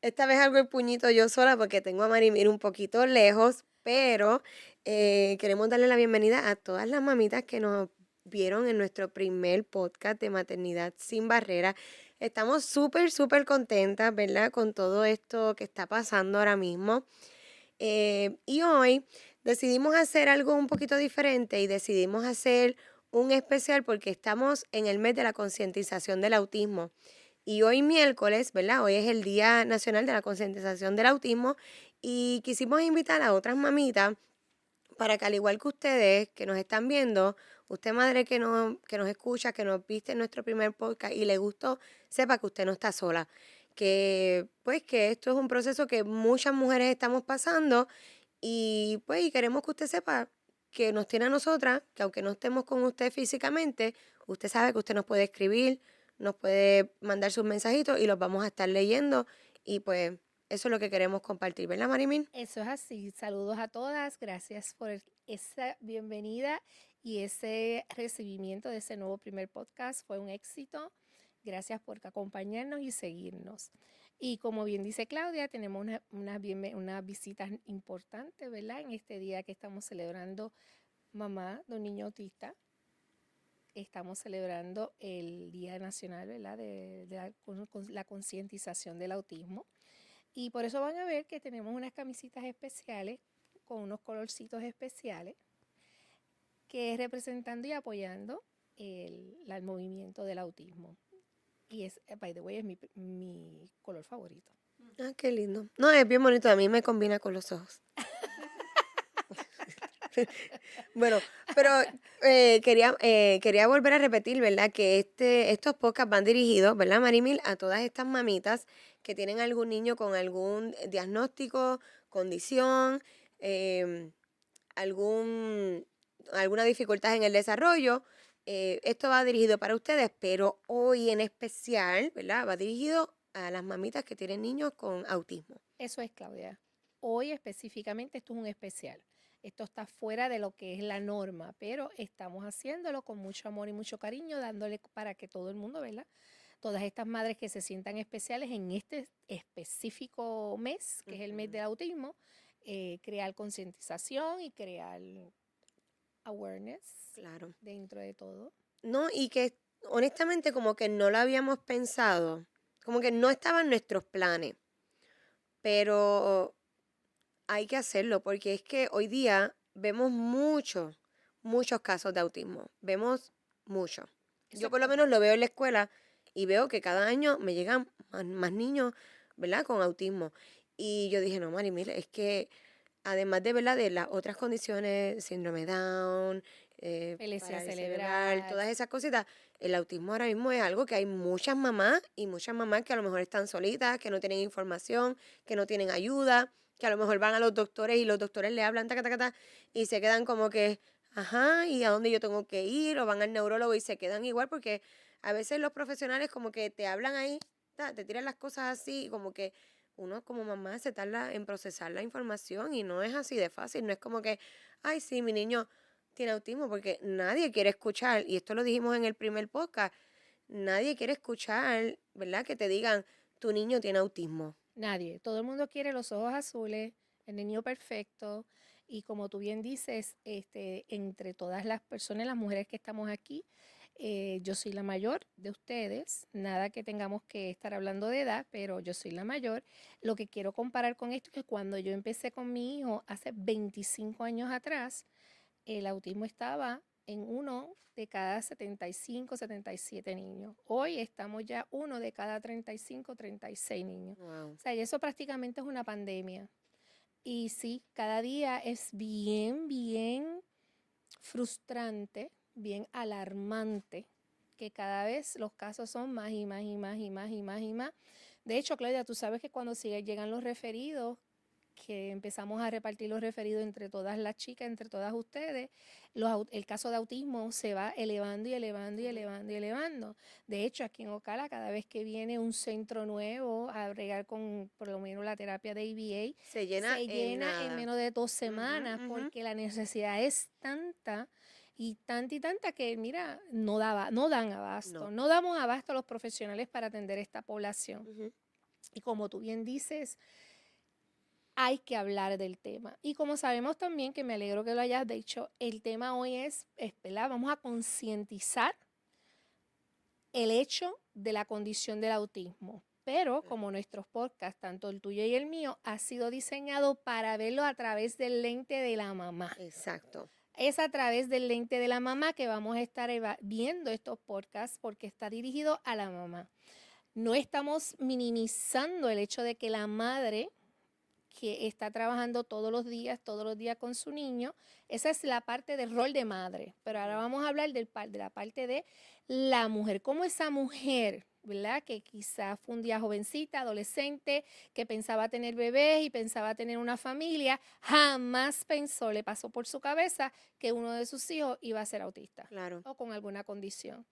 Esta vez hago el puñito yo sola porque tengo a Marimir un poquito lejos, pero queremos darle la bienvenida a todas las mamitas que nos vieron en nuestro primer podcast de Maternidad Sin Barrera. Estamos súper, súper contentas, ¿verdad? Con todo esto que está pasando ahora mismo. Y hoy decidimos hacer algo un poquito diferente y decidimos hacer un especial porque estamos en el mes de la concientización del autismo. Y hoy miércoles, ¿verdad? Hoy es el Día Nacional de la Concientización del Autismo y quisimos invitar a otras mamitas para que al igual que ustedes que nos están viendo, usted madre que nos escucha, que nos viste en nuestro primer podcast y le gustó, sepa que usted no está sola. Que pues que esto es un proceso que muchas mujeres estamos pasando y pues y queremos que usted sepa que nos tiene a nosotras, que aunque no estemos con usted físicamente, usted sabe que usted nos puede escribir, nos puede mandar sus mensajitos y los vamos a estar leyendo y pues eso es lo que queremos compartir, ¿verdad, Marimín? Eso es así. Saludos a todas. Gracias por esa bienvenida y ese recibimiento de ese nuevo primer podcast. Fue un éxito. Gracias por acompañarnos y seguirnos. Y como bien dice Claudia, tenemos unas visitas importantes, ¿verdad? En este día que estamos celebrando mamá de un niño autista. Estamos celebrando el Día Nacional, ¿verdad? De la concientización del autismo. Y por eso van a ver que tenemos unas camisitas especiales con unos colorcitos especiales que es representando y apoyando el movimiento del autismo. Y es, by the way, es mi color favorito. Ah, qué lindo. No, es bien bonito, a mí me combina con los ojos. Bueno, pero quería volver a repetir, ¿verdad? Que estos podcasts van dirigidos, ¿verdad, Marimil? A todas estas mamitas que tienen algún niño con algún diagnóstico, condición, em, algún, alguna dificultad en el desarrollo. Esto va dirigido para ustedes, pero hoy en especial, ¿verdad? Va dirigido a las mamitas que tienen niños con autismo. Eso es, Claudia. Hoy específicamente esto es un especial. Esto está fuera de lo que es la norma, pero estamos haciéndolo con mucho amor y mucho cariño, dándole para que todo el mundo, ¿verdad? Todas estas madres que se sientan especiales en este específico mes, que es el mes Ujú. del autismo, crear concientización y crear awareness Claro. dentro de todo. No, y que honestamente como que no lo habíamos pensado, como que no estaba en nuestros planes, pero hay que hacerlo porque es que hoy día vemos muchos, muchos casos de autismo, vemos muchos. Eso Yo es por lo menos lo correcto. veo en la escuela y veo que cada año me llegan más niños, ¿verdad? Con autismo. Y yo dije, no, Mari, mira, es que además de, ¿verdad? De las otras condiciones, síndrome Down, Felicidad parálisis cerebral, cerebral. todas esas cositas, el autismo ahora mismo es algo que hay muchas mamás que a lo mejor están solitas, que no tienen información, que no tienen ayuda, que a lo mejor van a los doctores y los doctores le hablan, taca, taca, taca, y se quedan como que, ajá, ¿y a dónde yo tengo que ir? O van al neurólogo y se quedan igual porque a veces los profesionales como que te hablan ahí, te tiran las cosas así, y como que uno como mamá se tarda en procesar la información y no es así de fácil, no es como que, ay, sí, mi niño tiene autismo, porque nadie quiere escuchar, y esto lo dijimos en el primer podcast, nadie quiere escuchar, ¿verdad? Que te digan, tu niño tiene autismo. Nadie. Todo el mundo quiere los ojos azules, el niño perfecto. Y como tú bien dices, entre todas las personas, las mujeres que estamos aquí, yo soy la mayor de ustedes. Nada que tengamos que estar hablando de edad, pero yo soy la mayor. Lo que quiero comparar con esto es que cuando yo empecé con mi hijo hace 25 años atrás, el autismo estaba en uno de cada 75, 77 niños. Hoy estamos ya uno de cada 35, 36 niños. Wow. O sea, y eso prácticamente es una pandemia. Y sí, cada día es bien, bien frustrante, bien alarmante, que cada vez los casos son más y más y más y más y más y más. De hecho, Claudia, tú sabes que cuando llegan los referidos, que empezamos a repartir los referidos entre todas las chicas, entre todas ustedes, el caso de autismo se va elevando y elevando y Ujú. elevando y elevando. De hecho, aquí en Ocala, cada vez que viene un centro nuevo a bregar con por lo menos la terapia de ABA, Se llena se en llena en nada. menos de dos Ujú, semanas ujú. porque la necesidad es tanta y tanta que, mira, no dan abasto. No. No damos abasto a los profesionales para atender esta población. Ujú. Y como tú bien dices, hay que hablar del tema. Y como sabemos también, que me alegro que lo hayas dicho, el tema hoy ¿verdad? Vamos a concientizar el hecho de la condición del autismo. Pero como nuestros podcasts, tanto el tuyo y el mío, ha sido diseñado para verlo a través del lente de la mamá. Exacto. Es a través del lente de la mamá que vamos a estar viendo estos podcasts, porque está dirigido a la mamá. No estamos minimizando el hecho de que la madre que está trabajando todos los días con su niño, esa es la parte del rol de madre. Pero ahora vamos a hablar de la parte de la mujer, cómo esa mujer, ¿verdad? Que quizás fue un día jovencita, adolescente, que pensaba tener bebés y pensaba tener una familia, jamás pensó, le pasó por su cabeza que uno de sus hijos iba a ser autista. Claro. O con alguna condición.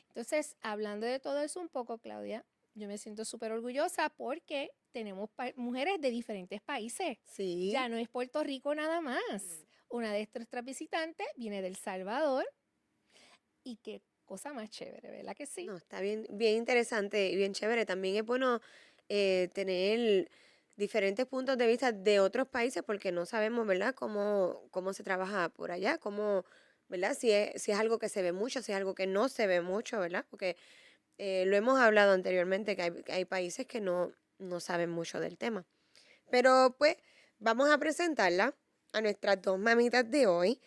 Entonces, hablando de todo eso un poco, Claudia, yo me siento súper orgullosa porque tenemos mujeres de diferentes países. Sí. Ya no es Puerto Rico nada más. Una de nuestras visitantes viene de El Salvador. Y qué cosa más chévere, ¿verdad que sí? No, está bien, bien interesante y bien chévere. También es bueno tener diferentes puntos de vista de otros países porque no sabemos, ¿verdad?, cómo se trabaja por allá, ¿verdad? Si es algo que se ve mucho, si es algo que no se ve mucho, ¿verdad? Porque lo hemos hablado anteriormente, que hay países que no saben mucho del tema. Pero pues vamos a presentarla a nuestras dos mamitas de hoy.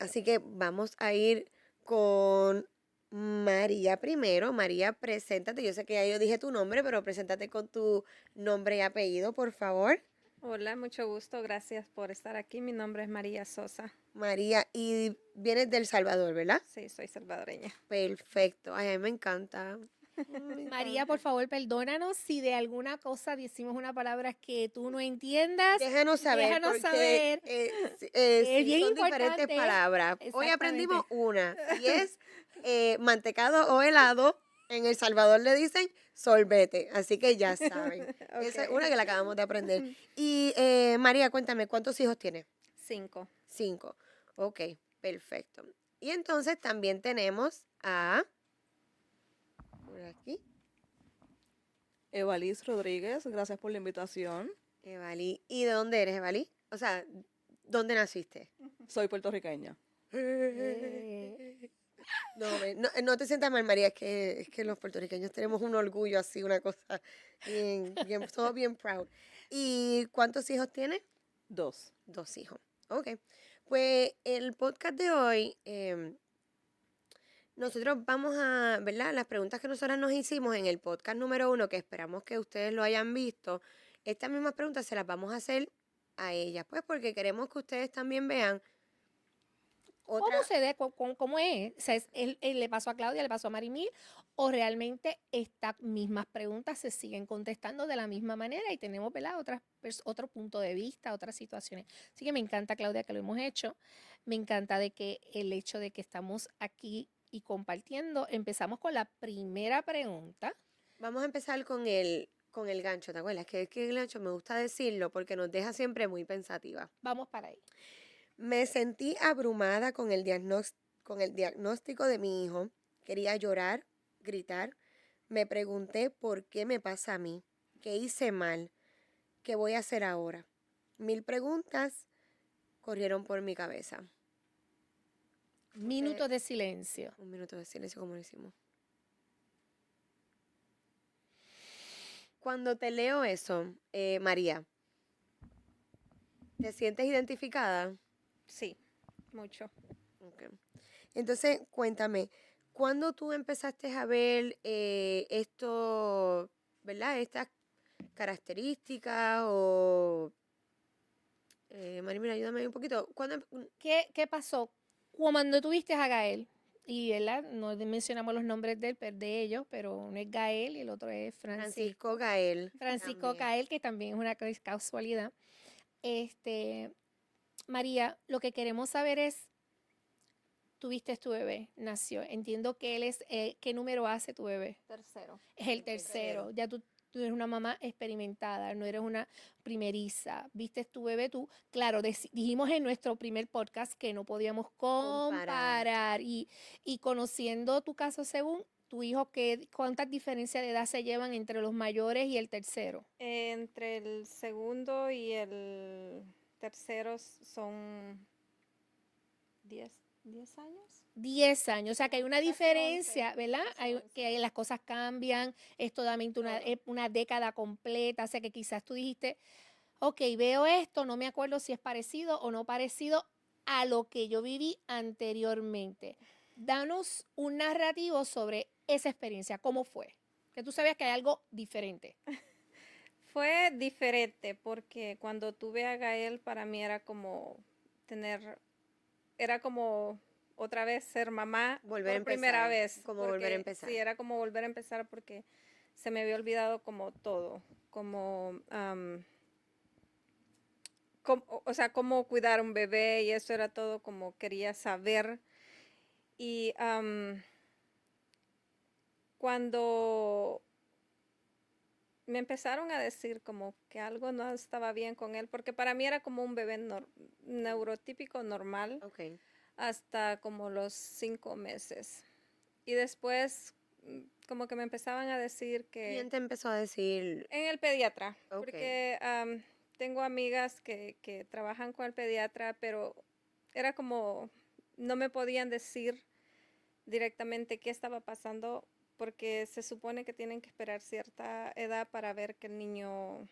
Así que vamos a ir con María primero. María, preséntate. Yo sé que ya yo dije tu nombre, pero preséntate con tu nombre y apellido, por favor. Hola, mucho gusto. Gracias por estar aquí. Mi nombre es María Sosa. María, y vienes del Salvador, ¿verdad? Sí, soy salvadoreña. Perfecto. Ay, a mí me encanta. Me María, encanta. por favor, perdónanos si de alguna cosa decimos una palabra que tú no entiendas. Déjanos saber, Déjanos porque saber. sí, Bien son diferentes importante. palabras. Hoy Exactamente. aprendimos una, y es mantecado o helado. En El Salvador le dicen sorbete, así que ya saben. Esa es Ok. una que la acabamos de aprender. Y María, cuéntame, ¿cuántos hijos tienes? 5. 5. Ok, perfecto. Y entonces también tenemos a... Por aquí, Evalis Rodríguez, gracias por la invitación. Evali. ¿Y de dónde eres, Evali? O sea, ¿dónde naciste? Soy puertorriqueña. No te sientas mal, María, es que los puertorriqueños tenemos un orgullo así, una cosa bien, bien, somos bien proud. ¿Y cuántos hijos tienes? 2. 2 hijos. Ok. Pues el podcast de hoy, nosotros vamos a, ¿verdad? Las preguntas que nosotras nos hicimos en el podcast número 1, que esperamos que ustedes lo hayan visto, estas mismas preguntas se las vamos a hacer a ellas, pues porque queremos que ustedes también vean otra... ¿Cómo se ve? ¿Cómo es? O sea, le pasó a Claudia, le pasó a Marimil, o realmente estas mismas preguntas se siguen contestando de la misma manera y tenemos, ¿verdad?, otro punto de vista, otras situaciones. Así que me encanta, Claudia, que lo hemos hecho. Me encanta de que el hecho de que estamos aquí y compartiendo. Empezamos con la primera pregunta. Vamos a empezar con el gancho, ¿te acuerdas? Que el gancho me gusta decirlo porque nos deja siempre muy pensativa. Vamos para ahí. Me sentí abrumada con el diagnóstico de mi hijo. Quería llorar, gritar. Me pregunté por qué me pasa a mí, qué hice mal, qué voy a hacer ahora. 1000 preguntas corrieron por mi cabeza. Minuto de silencio. Un minuto de silencio, como lo hicimos. Cuando te leo eso, María, ¿te sientes identificada? Sí, mucho. Ok. Entonces, cuéntame, ¿cuándo tú empezaste a ver esto, ¿verdad? Estas características o... Marimina, ayúdame un poquito. ¿Qué pasó? Cuando tuviste a Gael, y ¿verdad? No mencionamos los nombres de ellos, pero uno es Gael y el otro es Francisco Gael. Francisco también. Gael, que también es una casualidad. María, lo que queremos saber es, tuviste tu bebé, nació. Entiendo que él es, ¿qué número hace tu bebé? Tercero. Es el El tercero. tercero. Ya tú eres una mamá experimentada, no eres una primeriza. Viste tu bebé, tú, claro, dijimos en nuestro primer podcast que no podíamos comparar. Y conociendo tu caso según, tu hijo, ¿cuántas diferencias de edad se llevan entre los mayores y el tercero? Entre el segundo y el tercero son 10 años. 10 años, o sea que hay una Casi diferencia, 11, ¿verdad? casi 11. Que las cosas cambian, es totalmente Todo. una década completa, o sea que quizás tú dijiste, ok, veo esto, no me acuerdo si es parecido o no parecido a lo que yo viví anteriormente. Danos un narrativo sobre esa experiencia, ¿cómo fue? Que tú sabías que hay algo diferente. Fue diferente porque cuando tuve a Gael para mí era como era como otra vez ser mamá Volver a por primera empezar, vez. como volver a Porque empezar. sí, era como volver a empezar porque se me había olvidado como todo, o sea, cómo cuidar un bebé y eso era todo como quería saber. Y cuando me empezaron a decir como que algo no estaba bien con él, porque para mí era como un bebé neurotípico normal Ok. hasta como los 5 meses. Y después como que me empezaban a decir que ¿Quién te empezó a decir? en el pediatra, Ok. porque tengo amigas que trabajan con el pediatra, pero era como no me podían decir directamente qué estaba pasando porque se supone que tienen que esperar cierta edad para ver que el niño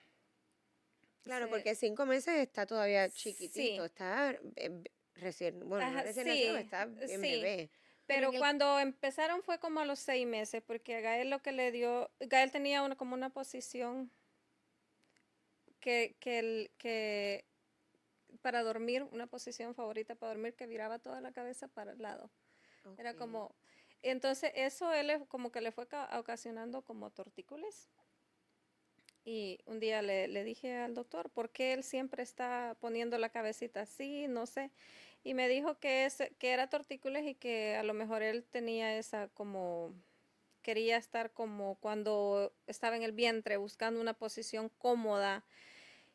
Claro, se... porque 5 meses está todavía chiquitito, Sí, está recién, bueno, no ajá, recién nacido, sí, está bien sí. bebé. Pero Pero en el, cuando empezaron fue como a los 6 meses, porque a Gael lo que le dio, Gael tenía como una posición que para dormir, una posición favorita para dormir que viraba toda la cabeza para el lado. Era Ok. como, entonces eso como que le fue ocasionando como tortícolis. Y un día le dije al doctor, ¿por qué él siempre está poniendo la cabecita así? No sé. Y me dijo que era tortícolis y que a lo mejor él tenía esa como, quería estar como cuando estaba en el vientre buscando una posición cómoda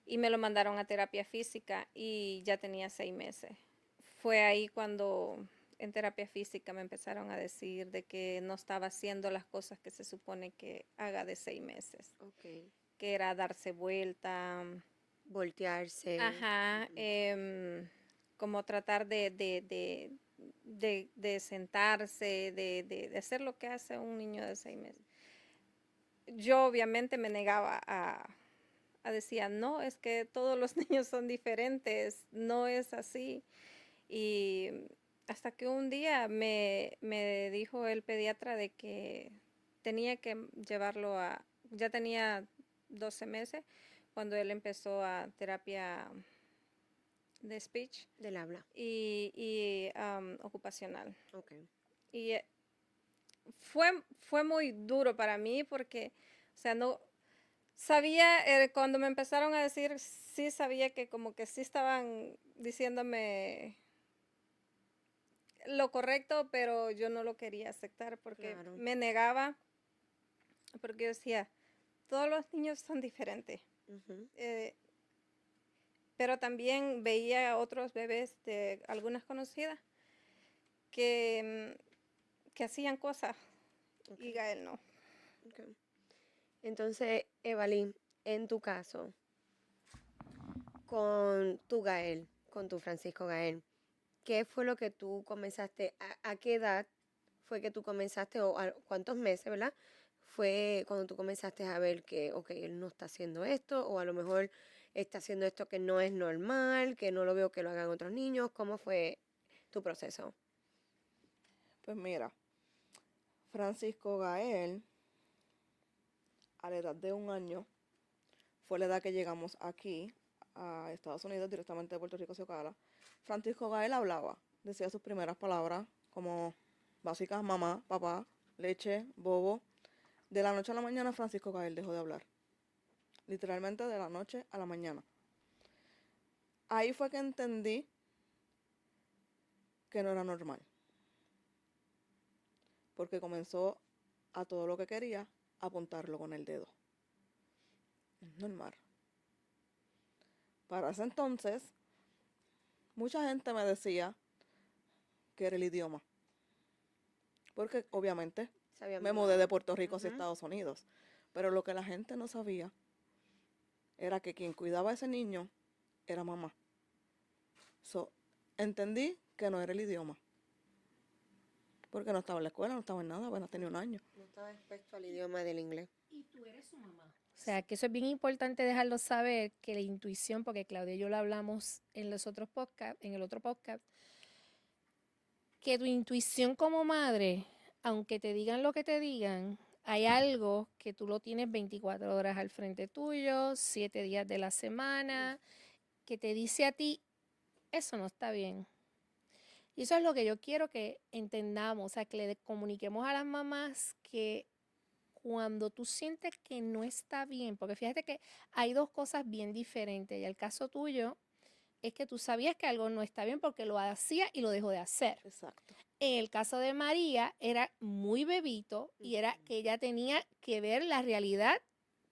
y me lo mandaron a terapia física y ya tenía 6 meses. Fue ahí cuando en terapia física me empezaron a decir de que no estaba haciendo las cosas que se supone que haga de 6 meses, Ok. que era darse vuelta, Voltearse. ajá, Ujú. como tratar de sentarse, de hacer lo que hace un niño de 6 meses. Yo obviamente me negaba a decir, no, es que todos los niños son diferentes, no es así. Y hasta que un día me dijo el pediatra de que tenía que llevarlo ya tenía 12 meses cuando él empezó a terapia de speech Del habla. y ocupacional. Ok. Y fue muy duro para mí porque, o sea, no sabía, cuando me empezaron a decir, sí sabía que como que sí estaban diciéndome lo correcto, pero yo no lo quería aceptar porque Claro. me negaba, porque yo decía, todos los niños son diferentes. Ujú. Eh, pero también veía otros bebés de algunas conocidas que, que hacían cosas Ok. y Gael no. Ok. Entonces, Evalyn, en tu caso, con tu Gael, con tu Francisco Gael, ¿qué fue lo que tú comenzaste? ¿A qué edad fue que tú comenzaste o cuántos meses, ¿verdad? Fue cuando tú comenzaste a ver que, ok, él no está haciendo esto o a lo mejor está haciendo esto que no es normal, que no lo veo que lo hagan otros niños. ¿Cómo fue tu proceso? Pues mira, Francisco Gael, a la edad de 1 año, fue la edad que llegamos aquí a Estados Unidos, directamente de Puerto Rico hacia Ocala. Francisco Gael hablaba, decía sus primeras palabras como básicas, mamá, papá, leche, bobo. De la noche a la mañana Francisco Gael dejó de hablar. Literalmente de la noche a la mañana. Ahí fue que entendí que no era normal. Porque comenzó a todo lo que quería apuntarlo con el dedo. Es normal. Para ese entonces, mucha gente me decía que era el idioma. Porque obviamente Se había me mudé de mudado. Puerto Rico hacia Ujú. Estados Unidos. Pero lo que la gente no sabía era que quien cuidaba a ese niño era mamá. So, entendí que no era el idioma. Porque no estaba en la escuela, no estaba en nada, apenas tenía un año. No estaba expuesto al idioma del inglés. Y tú eres su mamá. O sea, que eso es bien importante dejarlo saber, que la intuición, porque Claudia y yo lo hablamos en los otros podcasts, en el otro podcast, que tu intuición como madre, aunque te digan lo que te digan, hay algo que tú lo tienes 24 horas al frente tuyo, 7 días de la semana, que te dice a ti, eso no está bien. Y eso es lo que yo quiero que entendamos, o sea, que le comuniquemos a las mamás que cuando tú sientes que no está bien, porque fíjate que hay dos cosas bien diferentes, y el caso tuyo es que tú sabías que algo no está bien porque lo hacía y lo dejó de hacer. Exacto. En el caso de María era muy bebito y era que ella tenía que ver la realidad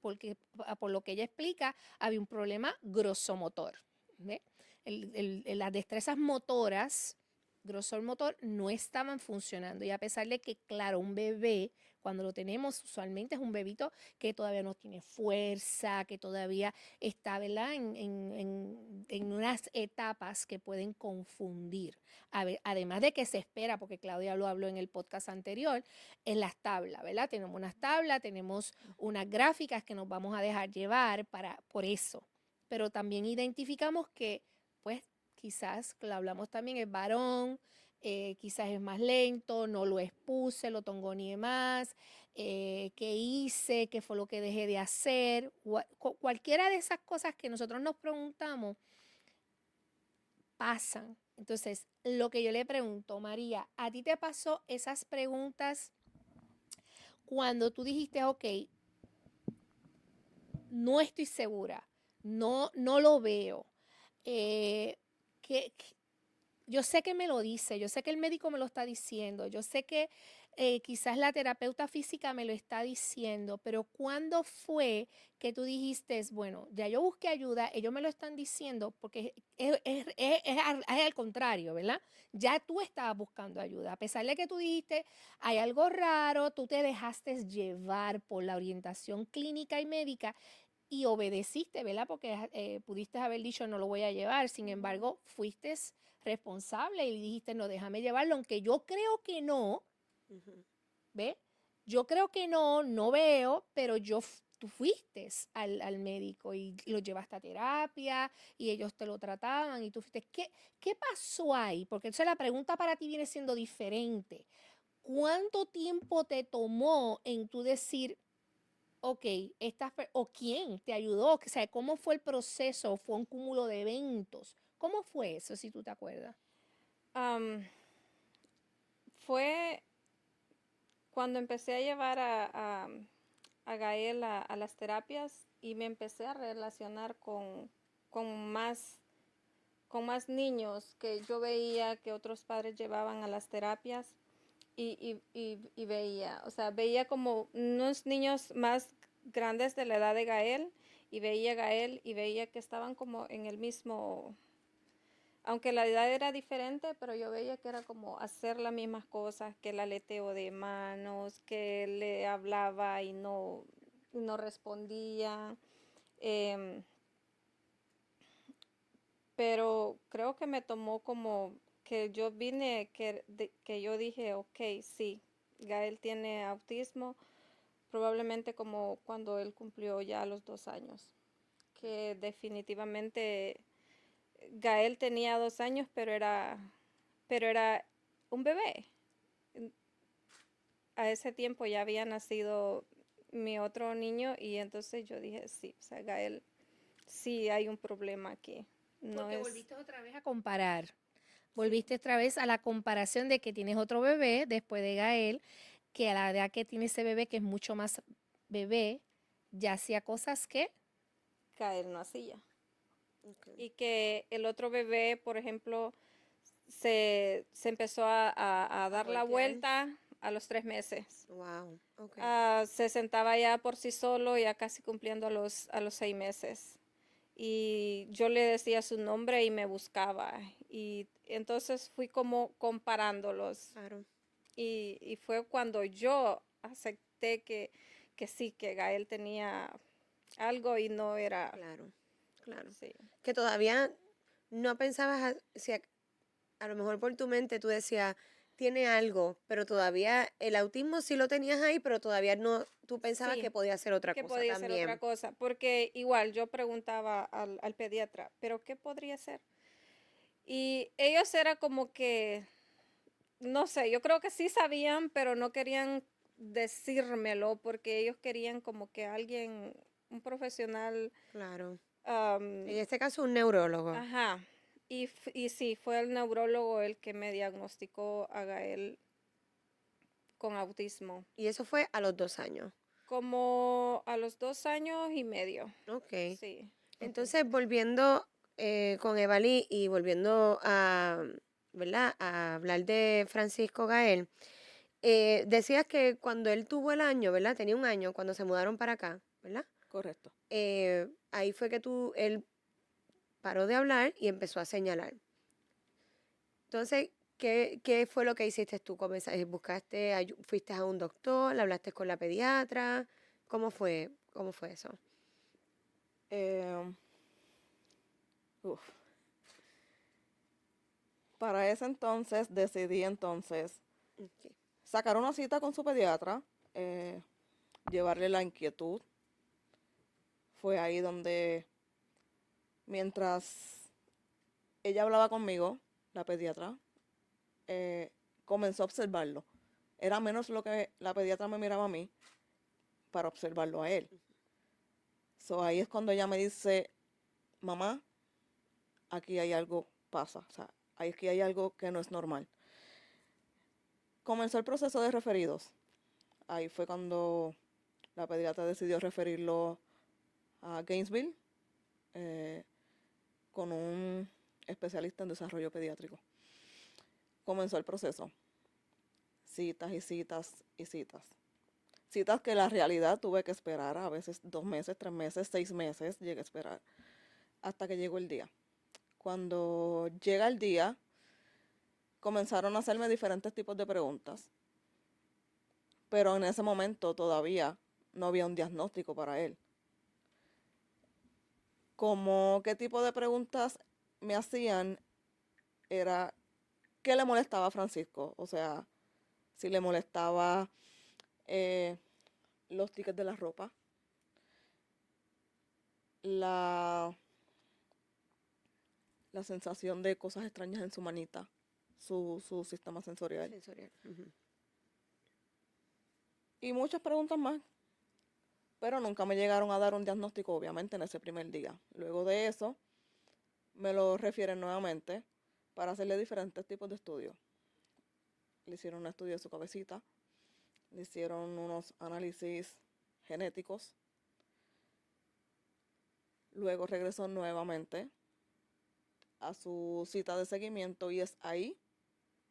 porque por lo que ella explica había un problema grosomotor. ¿Ve? Las destrezas motoras, grosor motor, no estaban funcionando y a pesar de que, claro, un bebé, cuando lo tenemos, usualmente es un bebito que todavía no tiene fuerza, que todavía está, ¿verdad? En unas etapas que pueden confundir. Además de que se espera, porque Claudia lo habló en el podcast anterior, en las tablas, ¿verdad? Tenemos unas tablas, tenemos unas gráficas que nos vamos a dejar llevar por eso. Pero también identificamos que, pues, quizás, lo hablamos también, es varón, quizás es más lento, no lo expuse, lo tongoneé más, qué hice, qué fue lo que dejé de hacer, cualquiera de esas cosas que nosotros nos preguntamos pasan. Entonces, lo que yo le pregunto, María, ¿a ti te pasó esas preguntas cuando tú dijiste, ok, no estoy segura, no lo veo? Que yo sé que me lo dice, yo sé que el médico me lo está diciendo, yo sé que quizás la terapeuta física me lo está diciendo, pero ¿cuándo fue que tú dijiste, bueno, ya yo busqué ayuda, ellos me lo están diciendo, porque es al contrario, ¿verdad? Ya tú estabas buscando ayuda, a pesar de que tú dijiste, hay algo raro, tú te dejaste llevar por la orientación clínica y médica y obedeciste, ¿verdad? Porque pudiste haber dicho no lo voy a llevar, sin embargo, fuiste responsable y dijiste no, déjame llevarlo, aunque yo creo que no, ¿ves? Yo creo que no veo, pero tú fuiste al médico y lo llevaste a terapia y ellos te lo trataban y tú fuiste, ¿qué pasó ahí? Porque entonces la pregunta para ti viene siendo diferente. ¿Cuánto tiempo te tomó en tú decir, ok, o quién te ayudó? O sea, ¿cómo fue el proceso? ¿Fue un cúmulo de eventos? ¿Cómo fue eso, si tú te acuerdas? Fue cuando empecé a llevar a Gael a las terapias y me empecé a relacionar con más, con más niños que yo veía que otros padres llevaban a las terapias y veía, o sea, veía como unos niños más grandes de la edad de Gael y veía a Gael y veía que estaban como en el mismo, aunque la edad era diferente, pero yo veía que era como hacer las mismas cosas, que el aleteo de manos, que le hablaba y no respondía. em, pero creo que me tomó como que yo vine, que yo dije, ok, sí, Gael tiene autismo, probablemente como cuando él cumplió ya los 2 años, que definitivamente Gael tenía 2 años, pero era un bebé. A ese tiempo ya había nacido mi otro niño y entonces yo dije, sí, o sea, Gael, sí hay un problema aquí. No Porque es, volviste otra vez a comparar. sí, Volviste otra vez a la comparación de que tienes otro bebé después de Gael, que a la edad que tiene ese bebé, que es mucho más bebé, ya hacía cosas que Gael no hacía. Okay. Y que el otro bebé, por ejemplo, se empezó a dar la voltear. vuelta a los 3 meses. Wow. Okay. Se sentaba ya por sí solo, ya casi cumpliendo a los 6 meses. Y yo le decía su nombre y me buscaba. Y entonces fui como comparándolos. Claro. Y fue cuando yo acepté que sí, que Gael tenía algo y no era, Claro, claro. sí. Que todavía no pensabas, si a lo mejor por tu mente tú decías, tiene algo, pero todavía el autismo sí lo tenías ahí, pero todavía no, tú pensabas que Sí, podía ser otra que cosa podía ser otra también. cosa, porque igual yo preguntaba al pediatra, ¿pero qué podría ser? Y ellos era como que, no sé, yo creo que sí sabían, pero no querían decírmelo porque ellos querían como que alguien, un profesional, Claro. En am, este caso, un neurólogo. ajá. Y sí, fue el neurólogo el que me diagnosticó a Gael con autismo, Y eso fue a los 2 años. como a los 2 años y medio. Ok. Sí. Entonces, volviendo con Evali y volviendo a, ¿verdad? A hablar de Francisco Gael, decías que cuando él tuvo el año, ¿verdad? Tenía un año cuando se mudaron para acá, ¿verdad? Correcto. Ahí fue que él paró de hablar y empezó a señalar. Entonces, ¿qué fue lo que hiciste tú? ¿Buscaste, fuiste a un doctor, le hablaste con la pediatra? ¿Cómo fue eso? Em, uf. Para ese entonces decidí Ok. sacar una cita con su pediatra, llevarle la inquietud. Fue ahí donde, mientras ella hablaba conmigo, la pediatra, comenzó a observarlo. Era menos lo que la pediatra me miraba a mí para observarlo a él. So, ahí es cuando ella me dice, mamá, aquí hay algo pasa, o sea, aquí hay algo que no es normal. Comenzó el proceso de referidos. Ahí fue cuando la pediatra decidió referirlo a Gainesville con un especialista en desarrollo pediátrico. Comenzó el proceso. Citas y citas y citas. Citas que en la realidad tuve que esperar a veces 2 meses, 3 meses, 6 meses, llegué a esperar hasta que llegó el día. Cuando llega el día, comenzaron a hacerme diferentes tipos de preguntas, pero en ese momento todavía no había un diagnóstico para él. Como qué tipo de preguntas me hacían era qué le molestaba a Francisco, o sea, si le molestaba eh, los tickets de la ropa, la, la sensación de cosas extrañas en su manita, su sistema sensorial. Sensorial. Ujú. Y muchas preguntas más, pero nunca me llegaron a dar un diagnóstico, obviamente, en ese primer día. Luego de eso, me lo refieren nuevamente para hacerle diferentes tipos de estudios. Le hicieron un estudio de su cabecita, le hicieron unos análisis genéticos. Luego regresó nuevamente a su cita de seguimiento y es ahí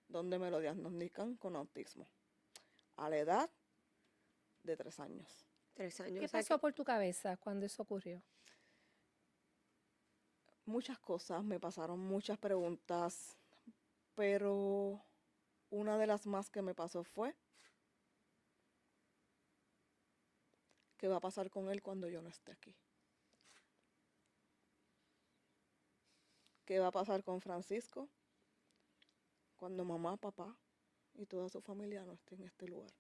donde me lo diagnostican con autismo, a la edad de 3 años. 3 años. ¿Qué O sea pasó que por tu cabeza cuando eso ocurrió? Muchas cosas, me pasaron muchas preguntas, pero una de las más que me pasó fue, ¿qué va a pasar con él cuando yo no esté aquí? ¿Qué va a pasar con Francisco cuando mamá, papá y toda su familia no estén en este lugar?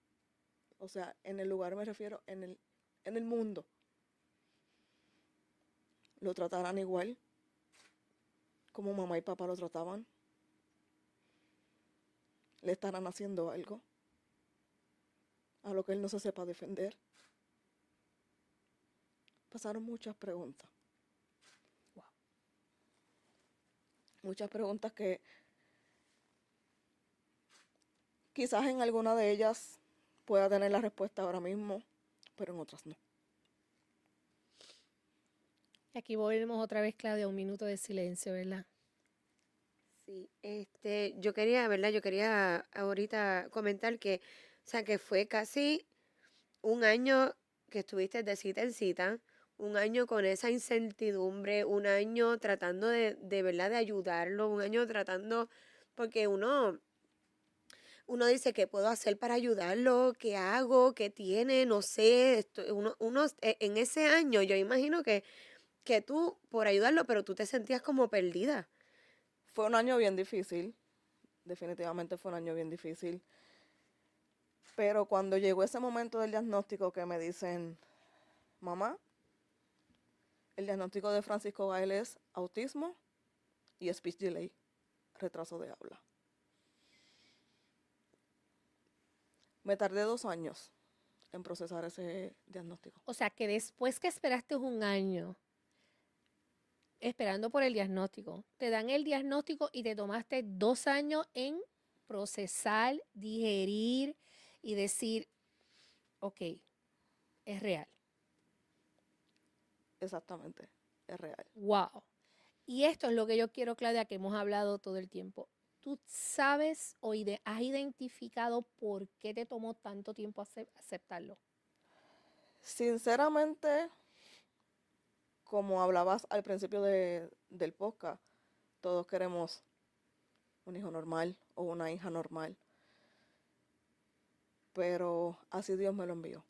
O sea, en el lugar me refiero en el mundo. ¿Lo tratarán igual como mamá y papá lo trataban? ¿Le estarán haciendo algo a lo que él no se sepa defender? Pasaron muchas preguntas. Wow. Muchas preguntas que quizás en alguna de ellas pueda tener la respuesta ahora mismo, pero en otras no. Y aquí volvemos otra vez, Claudia, a un minuto de silencio, ¿verdad? sí, yo quería, ¿verdad? Yo quería ahorita comentar que, o sea, que fue casi un año que estuviste de cita en cita, un año con esa incertidumbre, un año tratando de verdad de ayudarlo, un año tratando, porque uno dice, ¿qué puedo hacer para ayudarlo? ¿Qué hago? ¿Qué tiene? No sé. En ese año, yo imagino que tú, por ayudarlo, pero tú te sentías como perdida. Fue un año bien difícil, definitivamente fue un año bien difícil. Pero cuando llegó ese momento del diagnóstico que me dicen, mamá, el diagnóstico de Francisco Gael es autismo y speech delay, retraso de habla. Me tardé 2 años en procesar ese diagnóstico. O sea, que después que esperaste un año esperando por el diagnóstico, te dan el diagnóstico y te tomaste 2 años en procesar, digerir y decir, ok, es real. Exactamente, es real. Wow. Y esto es lo que yo quiero, Claudia, que hemos hablado todo el tiempo. ¿Tú sabes o has identificado por qué te tomó tanto tiempo aceptarlo? Sinceramente, como hablabas al principio del podcast, todos queremos un hijo normal o una hija normal. Pero así Dios me lo envió.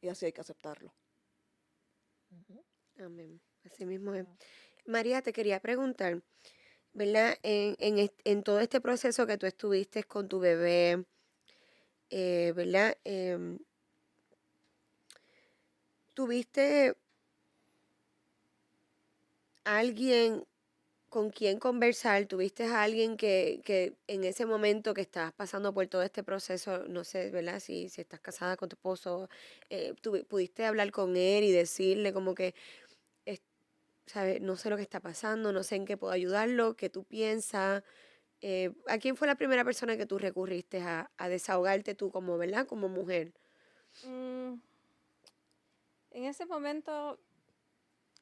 Y así hay que aceptarlo. Ujú. Amén. Así mismo es. Wow. María, te quería preguntar, ¿verdad? En todo este proceso que tú estuviste con tu bebé, ¿verdad? ¿Tuviste alguien con quien conversar? ¿Tuviste a alguien que en ese momento que estabas pasando por todo este proceso, no sé, ¿verdad? Si estás casada con tu esposo, pudiste hablar con él y decirle como que, es- ¿sabes? No sé lo que está pasando, no sé en qué puedo ayudarlo, qué tú piensas. ¿A quién fue la primera persona que tú recurriste a desahogarte tú como, ¿verdad? Como mujer. Mm, en ese momento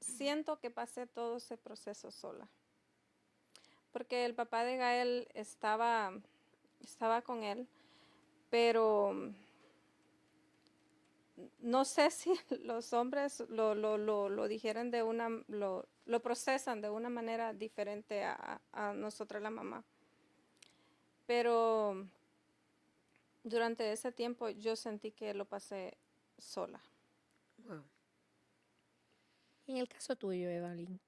siento que pasé todo ese proceso sola, porque el papá de Gael estaba con él, pero no sé si los hombres lo digieren lo procesan de una manera diferente a nosotros, la mamá. Pero durante ese tiempo yo sentí que lo pasé sola. Wow. En el caso tuyo, Evelyn.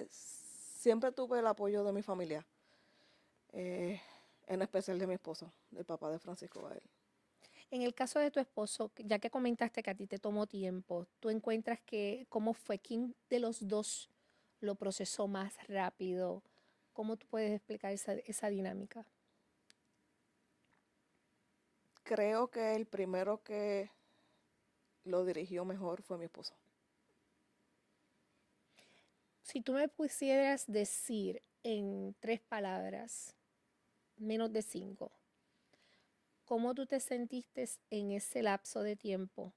Siempre tuve el apoyo de mi familia. En especial de mi esposo, del papá de Francisco Gael. En el caso de tu esposo, ya que comentaste que a ti te tomó tiempo, ¿tú encuentras que cómo fue? ¿Quién de los dos lo procesó más rápido? ¿Cómo tú puedes explicar esa dinámica? Creo que el primero que lo dirigió mejor fue mi esposo. Si tú me pusieras decir en 3 palabras, menos de 5, ¿cómo tú te sentiste en ese lapso de tiempo?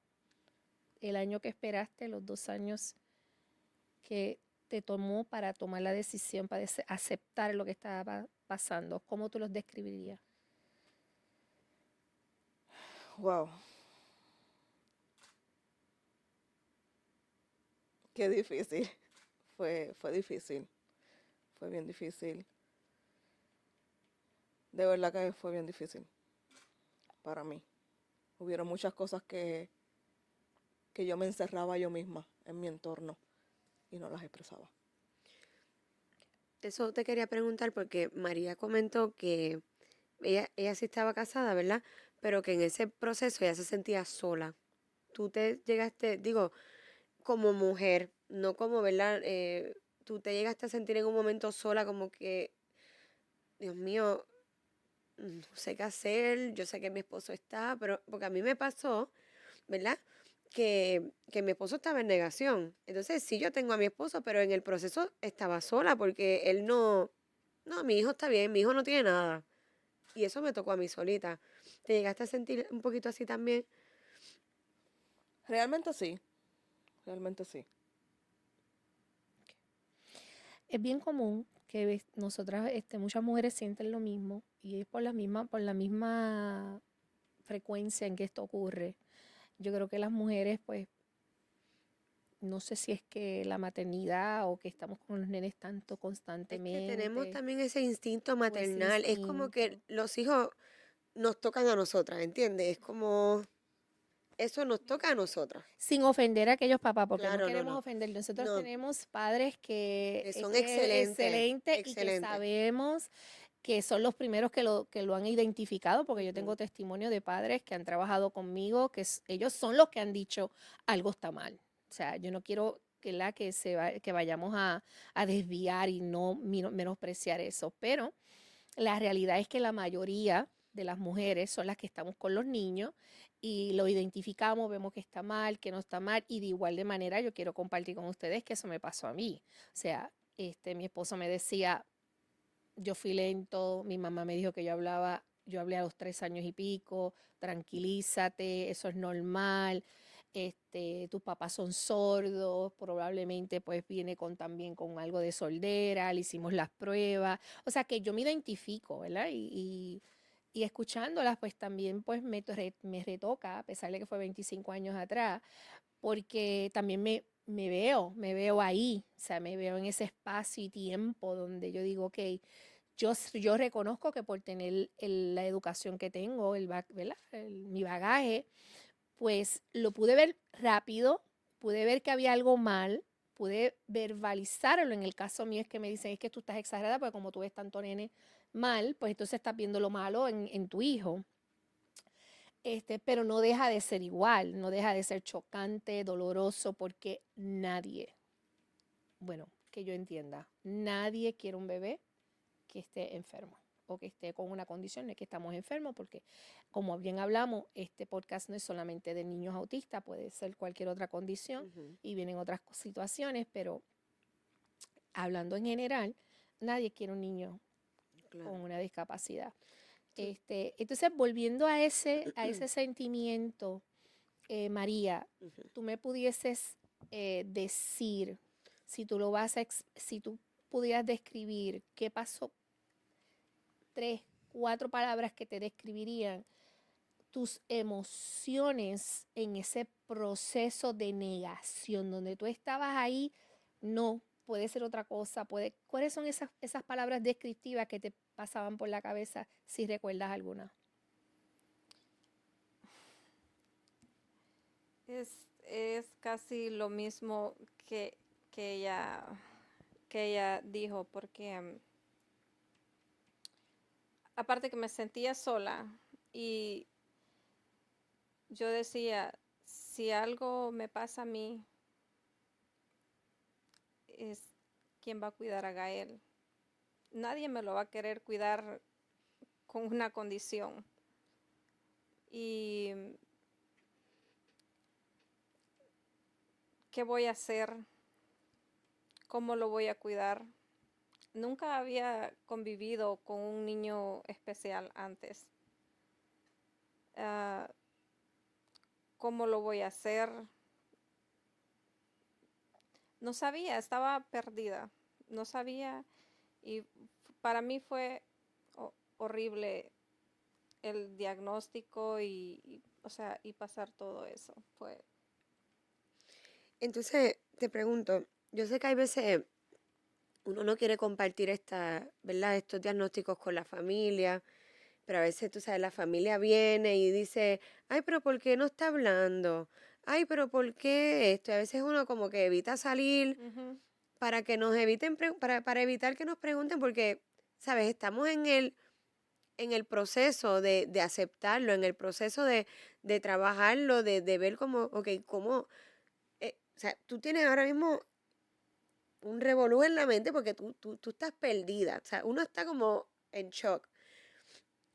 El año que esperaste, los 2 años que te tomó para tomar la decisión, para aceptar lo que estaba pasando. ¿Cómo tú los describirías? Wow, qué difícil. Fue difícil. Fue bien difícil. De verdad que fue bien difícil para mí. Hubieron muchas cosas que yo me encerraba yo misma en mi entorno y no las expresaba. Eso te quería preguntar porque María comentó que ella sí estaba casada, ¿verdad? Pero que en ese proceso ella se sentía sola. Tú te llegaste, digo, como mujer, no como, ¿verdad? Tú te llegaste a sentir en un momento sola como que, Dios mío, no sé qué hacer, yo sé que mi esposo está, pero porque a mí me pasó, ¿verdad? Que mi esposo estaba en negación. Entonces sí, yo tengo a mi esposo, pero en el proceso estaba sola porque él no, mi hijo está bien, mi hijo no tiene nada. Y eso me tocó a mí solita. ¿Te llegaste a sentir un poquito así también? Realmente sí, realmente sí. Es bien común que nosotras, muchas mujeres sienten lo mismo y es por la misma frecuencia en que esto ocurre. Yo creo que las mujeres, pues, no sé si es que la maternidad o que estamos con los nenes tanto Es que tenemos constantemente, también ese instinto o ese maternal. Es como que instinto. los hijos nos tocan a nosotras, ¿entiendes? Es como, eso nos toca a nosotras. Sin ofender a aquellos papás, porque no Claro, no, queremos no. ofender. Nosotros No, tenemos padres que es son que excelentes, excelente y que excelentes. sabemos que son los primeros que lo han identificado, porque yo tengo Ujú. testimonio de padres que han trabajado conmigo, ellos son los que han dicho algo está mal. O sea, yo no quiero que vayamos a desviar y no menospreciar eso, pero la realidad es que la mayoría de las mujeres son las que estamos con los niños y lo identificamos, vemos que está mal, que no está mal, y de igual de manera yo quiero compartir con ustedes que eso me pasó a mí. O sea, mi esposo me decía, yo fui lento, mi mamá me dijo que yo hablé a los 3 años y pico, tranquilízate, eso es normal, tus papás son sordos, probablemente pues viene también con algo de sordera, le hicimos las pruebas, o sea que yo me identifico, ¿verdad? Y escuchándolas pues también pues me retoca, a pesar de que fue 25 años atrás, porque también me veo ahí, o sea, me veo en ese espacio y tiempo donde yo digo, ok, yo reconozco que por tener la educación que tengo, ¿verdad? Mi bagaje, pues lo pude ver rápido, pude ver que había algo mal, pude verbalizarlo. En el caso mío es que me dicen, es que tú estás exagerada porque como tú ves tanto nene mal, pues entonces estás viendo lo malo en tu hijo. Pero no deja de ser igual, no deja de ser chocante, doloroso, porque nadie, bueno, que yo entienda, nadie quiere un bebé que esté enfermo o que esté con una condición de que estamos enfermos, porque como bien hablamos, este podcast no es solamente de niños autistas, puede ser cualquier otra condición Ujú. y vienen otras situaciones, pero hablando en general, nadie quiere un niño con Claro. una discapacidad. Tú- Entonces, volviendo a ese sentimiento, María, Ujú. tú me pudieses decir, si tú pudieras describir qué pasó, 3, 4 palabras que te describirían tus emociones en ese proceso de negación, donde tú estabas ahí, no, puede ser otra cosa, ¿cuáles son esas palabras descriptivas que te pasaban por la cabeza, si recuerdas alguna? Es casi lo mismo que ella, que ella dijo, porque aparte que me sentía sola y yo decía, si algo me pasa a mí, es quién va a cuidar a Gael. Nadie me lo va a querer cuidar con una condición. ¿Y qué voy a hacer? ¿Cómo lo voy a cuidar? Nunca había convivido con un niño especial antes. Ah, ¿Cómo lo voy a hacer? No sabía, estaba perdida. No sabía y para mí fue horrible el diagnóstico o sea, y pasar todo eso. Fue, Entonces, te pregunto, yo sé que hay veces uno no quiere compartir ¿verdad? Estos diagnósticos con la familia, pero a veces, tú sabes, la familia viene y dice, ay, pero ¿por qué no está hablando? Ay, pero ¿por qué esto? Y a veces uno como que evita salir ujú, para que nos para evitar que nos pregunten, porque, ¿sabes? Estamos en el proceso de aceptarlo, en el proceso de trabajarlo, de ver cómo, ok, cómo, o sea, tú tienes ahora mismo un revolú en la mente porque tú estás perdida, o sea, uno está como en shock.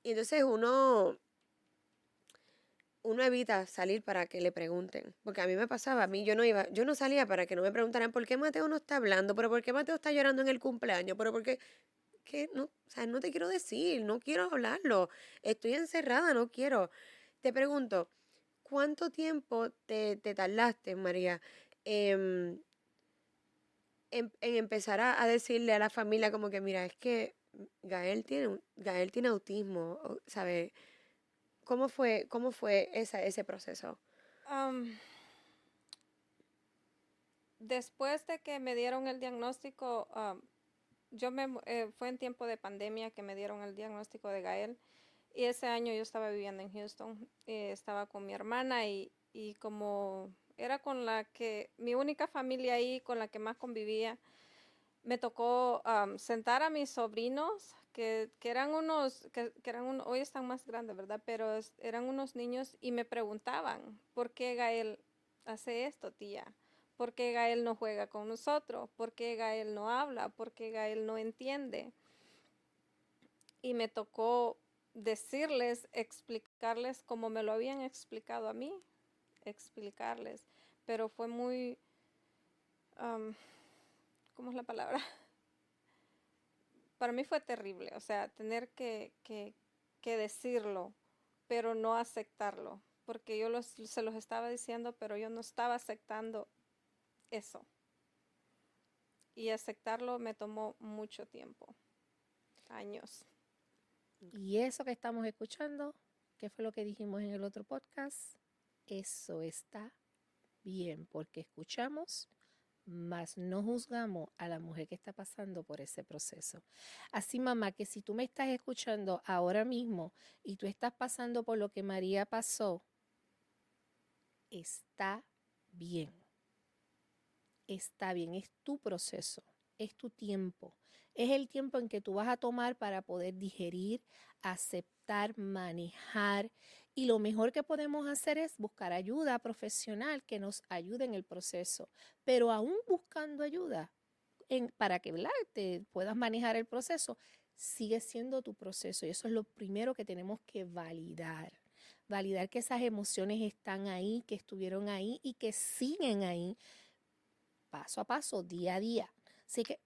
Y entonces uno evita salir para que le pregunten, porque a mí me pasaba, a mí yo no salía para que no me preguntaran por qué Mateo no está hablando, pero por qué Mateo está llorando en el cumpleaños, pero por qué, no, o sea, no te quiero decir, no quiero hablarlo, estoy encerrada, no quiero. Te pregunto, ¿cuánto tiempo te tardaste, María, em, en empezar a decirle a la familia como que, mira, es que Gael tiene autismo, ¿sabes? ¿Cómo fue ese proceso? am, después de que me dieron el diagnóstico, fue en tiempo de pandemia que me dieron el diagnóstico de Gael. Y ese año yo estaba viviendo en Houston, estaba con mi hermana y como era con mi única familia ahí, con la que más convivía, me tocó sentar a mis sobrinos, que eran hoy están más grandes, ¿verdad? Pero eran unos niños y me preguntaban, ¿por qué Gael hace esto, tía? ¿Por qué Gael no juega con nosotros? ¿Por qué Gael no habla? ¿Por qué Gael no entiende? Y me tocó decirles, explicarles como me lo habían explicado a mí, explicarles. Pero fue muy, ¿cómo es la palabra? Para mí fue terrible, o sea, tener que decirlo, pero no aceptarlo, porque yo se los estaba diciendo, pero yo no estaba aceptando eso. Y aceptarlo me tomó mucho tiempo, años. Y eso que estamos escuchando, que fue lo que dijimos en el otro podcast, eso está bien, porque escuchamos, mas no juzgamos a la mujer que está pasando por ese proceso. Así, mamá, que si tú me estás escuchando ahora mismo y tú estás pasando por lo que María pasó, está bien. Está bien, es tu proceso, es tu tiempo. Es el tiempo en que tú vas a tomar para poder digerir, aceptar, manejar. Y lo mejor que podemos hacer es buscar ayuda profesional que nos ayude en el proceso. Pero aún buscando ayuda para que, ¿verdad?, te puedas manejar el proceso, sigue siendo tu proceso. Y eso es lo primero que tenemos que validar. Validar que esas emociones están ahí, que estuvieron ahí y que siguen ahí paso a paso, día a día. Así que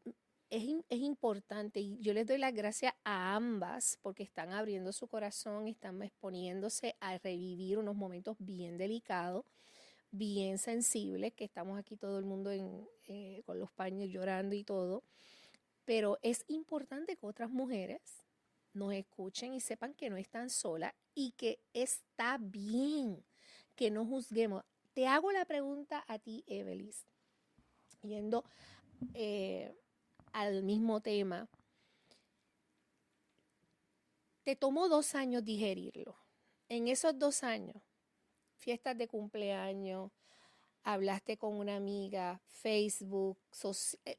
es importante y yo les doy las gracias a ambas porque están abriendo su corazón, están exponiéndose a revivir unos momentos bien delicados, bien sensibles, que estamos aquí todo el mundo con los paños llorando y todo. Pero es importante que otras mujeres nos escuchen y sepan que no están solas y que está bien, que no juzguemos. Te hago la pregunta a ti, Evelis, yendo al mismo tema. Te tomó 2 años digerirlo. En esos 2 años, fiestas de cumpleaños, hablaste con una amiga, Facebook,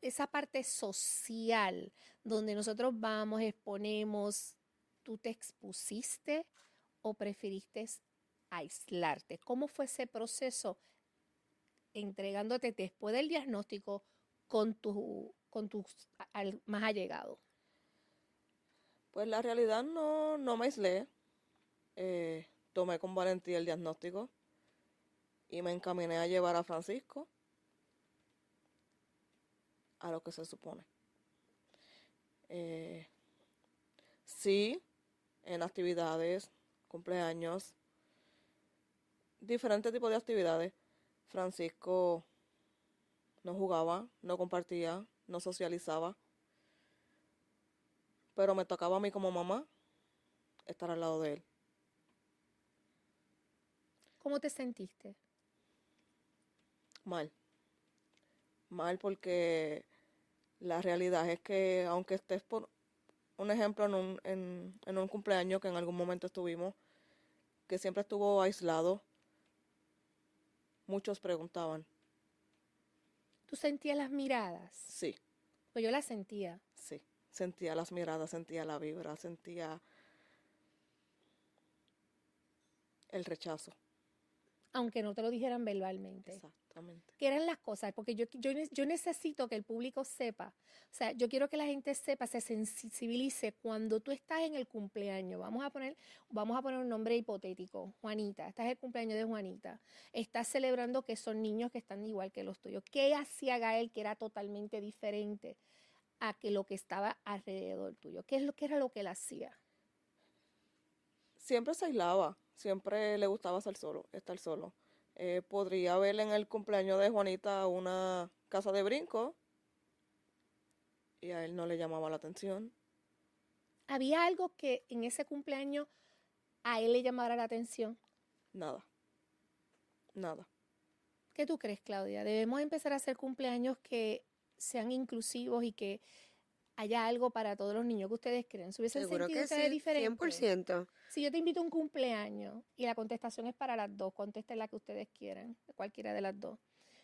esa parte social donde nosotros vamos, exponemos, ¿tú te expusiste o preferiste aislarte? ¿Cómo fue ese proceso entregándote después del diagnóstico con tus más allegados? Pues la realidad no me aislé. Tomé con valentía el diagnóstico y me encaminé a llevar a Francisco a lo que se supone. Sí, en actividades, cumpleaños, diferentes tipos de actividades. Francisco no jugaba, no compartía, no socializaba. Pero me tocaba a mí como mamá estar al lado de él. ¿Cómo te sentiste? Mal. Mal porque la realidad es que aunque estés por un ejemplo en un cumpleaños que en algún momento estuvimos, que siempre estuvo aislado, muchos preguntaban. ¿Tú sentías las miradas? Sí, Pues yo las sentía. sí. Sentía las miradas, sentía la vibra, sentía el rechazo. Aunque no te lo dijeran verbalmente. Exactamente. ¿Qué eran las cosas? Porque yo necesito que el público sepa. O sea, yo quiero que la gente sepa, se sensibilice cuando tú estás en el cumpleaños. Vamos a poner un nombre hipotético. Juanita, estás en el cumpleaños de Juanita. Estás celebrando que son niños que están igual que los tuyos. ¿Qué hacía Gael que era totalmente diferente a que lo que estaba alrededor tuyo? ¿Qué era lo que él hacía? Siempre se aislaba, siempre le gustaba estar solo. Podría ver en el cumpleaños de Juanita una casa de brinco y a él no le llamaba la atención. ¿Había algo que en ese cumpleaños a él le llamara la atención? Nada, nada. ¿Qué tú crees, Claudia? ¿Debemos empezar a hacer cumpleaños que sean inclusivos y que haya algo para todos los niños que ustedes creen? ¿Se hubiesen Seguro sentido que ustedes sí, diferentes? 100%. Si yo te invito a un cumpleaños y la contestación es para las dos, contesten la que ustedes quieran, cualquiera de las dos.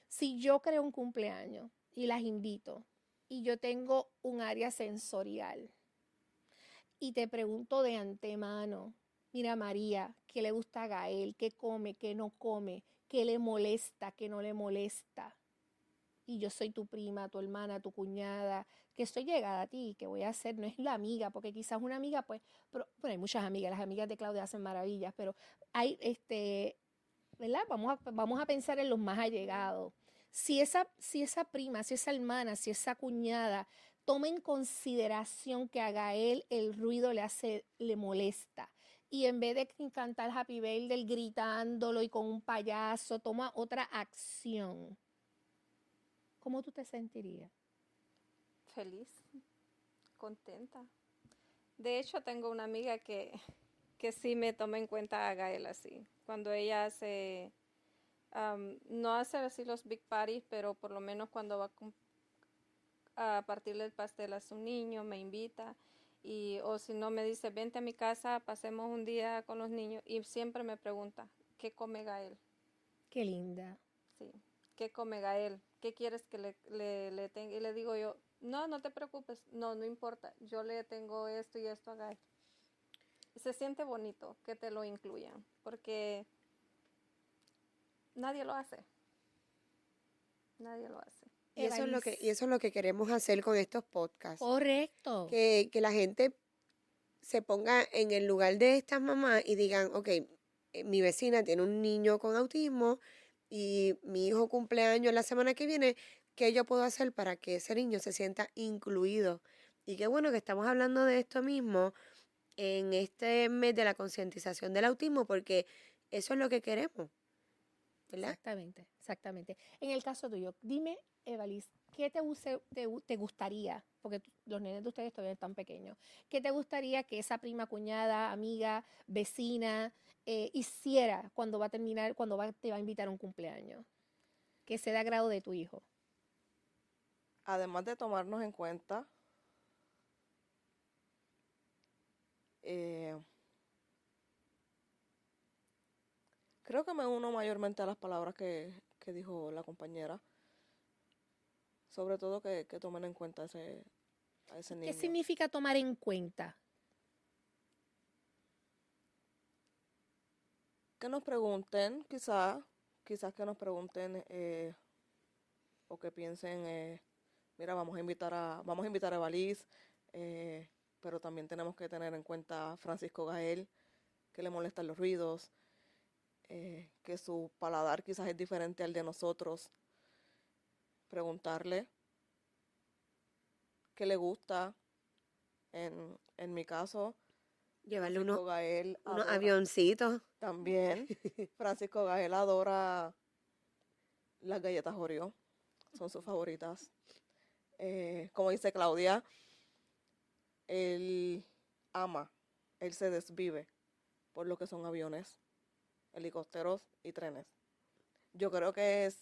Si yo creo un cumpleaños y las invito y yo tengo un área sensorial y te pregunto de antemano, mira María, ¿qué le gusta a Gael? ¿Qué come? ¿Qué no come? ¿Qué le molesta? ¿Qué no le molesta? Y yo soy tu prima, tu hermana, tu cuñada, que estoy llegada a ti, que voy a hacer, no es la amiga, porque quizás una amiga, pues, pero, bueno, hay muchas amigas, las amigas de Claudia hacen maravillas, pero hay, ¿verdad? Vamos a pensar en los más allegados. Si esa prima, si esa hermana, si esa cuñada toma en consideración que a Gael el ruido le molesta, y en vez de cantar Happy Birthday gritándolo y con un payaso, toma otra acción, ¿cómo tú te sentirías? Feliz, contenta. De hecho, tengo una amiga que sí me toma en cuenta a Gael así. Cuando ella hace, no hace así los big parties, pero por lo menos cuando va a partirle el pastel a su niño, me invita. O si no, me dice, vente a mi casa, pasemos un día con los niños. Y siempre me pregunta, ¿qué come Gael? Qué linda. Sí, ¿qué come Gael? ¿Qué quieres que le tenga? Y le digo yo, no te preocupes, no importa, yo le tengo esto y esto a Gael. Se siente bonito que te lo incluyan, porque nadie lo hace. Nadie lo hace. Y eso es lo que, Evalis. y eso es lo que queremos hacer con estos podcasts. Correcto. Que la gente se ponga en el lugar de estas mamás y digan, ok, mi vecina tiene un niño con autismo y mi hijo cumpleaños la semana que viene, ¿qué yo puedo hacer para que ese niño se sienta incluido? Y qué bueno que estamos hablando de esto mismo en este mes de la concientización del autismo, porque eso es lo que queremos, ¿verdad? Exactamente, exactamente. En el caso tuyo, dime, Evalis, ¿qué te gustaría? Porque los nenes de ustedes todavía están pequeños. ¿Qué te gustaría que esa prima, cuñada, amiga, vecina hiciera cuando va a terminar, te va a invitar a un cumpleaños? Que sea de agrado de tu hijo. Además de tomarnos en cuenta, eh, creo que me uno mayormente a las palabras que dijo la compañera. Sobre todo que tomen en cuenta a ese ¿Qué niño. significa tomar en cuenta? Que nos pregunten, quizás que nos pregunten o que piensen, mira, vamos a invitar a Evalis, pero también tenemos que tener en cuenta a Francisco Gael, que le molestan los ruidos, que su paladar quizás es diferente al de nosotros. Preguntarle qué le gusta. En mi caso, Llevarle Francisco Gael unos adora avioncitos. también. Francisco Gael adora las galletas Oreo, son sus favoritas. Como dice Claudia, él se desvive por lo que son aviones, helicópteros y trenes. Yo creo que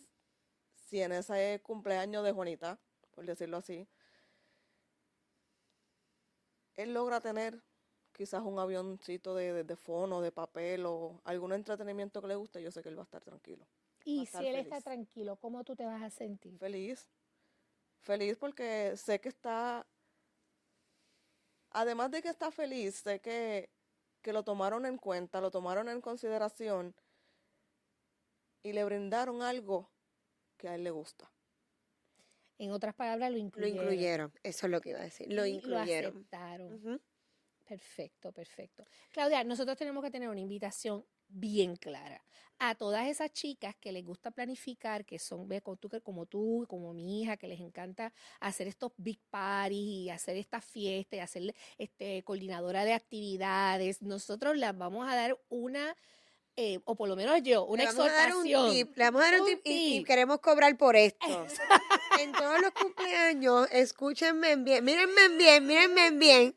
si en ese cumpleaños de Juanita, por decirlo así, él logra tener quizás un avioncito de fono, de papel o algún entretenimiento que le guste, yo sé que él va a estar tranquilo. Va a Y estar si él está feliz. tranquilo, ¿cómo tú te vas a sentir? Feliz porque sé que está, además de que está feliz, sé que lo tomaron en cuenta, lo tomaron en consideración y le brindaron algo que a él le gusta. En otras palabras, lo Lo incluyeron. incluyeron, eso es lo que iba a decir, lo Y lo incluyeron. aceptaron. Ujú. Perfecto, perfecto. Claudia, nosotros tenemos que tener una invitación bien clara a todas esas chicas que les gusta planificar, que son como tú, como mi hija, que les encanta hacer estos big parties y hacer estas fiestas y hacer coordinadora de actividades. Nosotros las vamos a dar o por lo menos yo, una Le vamos a dar un exhortación. tip, le vamos a dar un Un tip y tip. queremos cobrar por esto. En todos los cumpleaños, escúchenme bien, mírenme bien.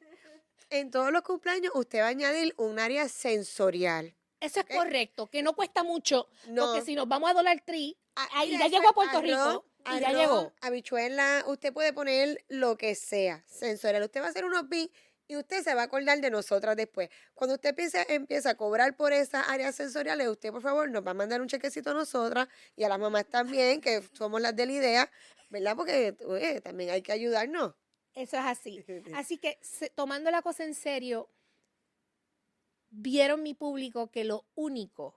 En todos los cumpleaños usted va a añadir un área sensorial. Eso es ¿ok? correcto, que no cuesta mucho, No. porque si nos vamos a Dollar Tree, ahí Mira, ya eso llegó a es Puerto Rico y ya arroz, llegó. habichuela, usted puede poner lo que sea, sensorial. Usted va a hacer unos beans y usted se va a acordar de nosotras después. Cuando usted empieza a cobrar por esas áreas sensoriales, usted por favor nos va a mandar un chequecito a nosotras y a las mamás también, que somos las de la idea, ¿verdad? Porque oye, también hay que ayudarnos. Eso es así. Así que tomando la cosa en serio, vieron mi público que lo único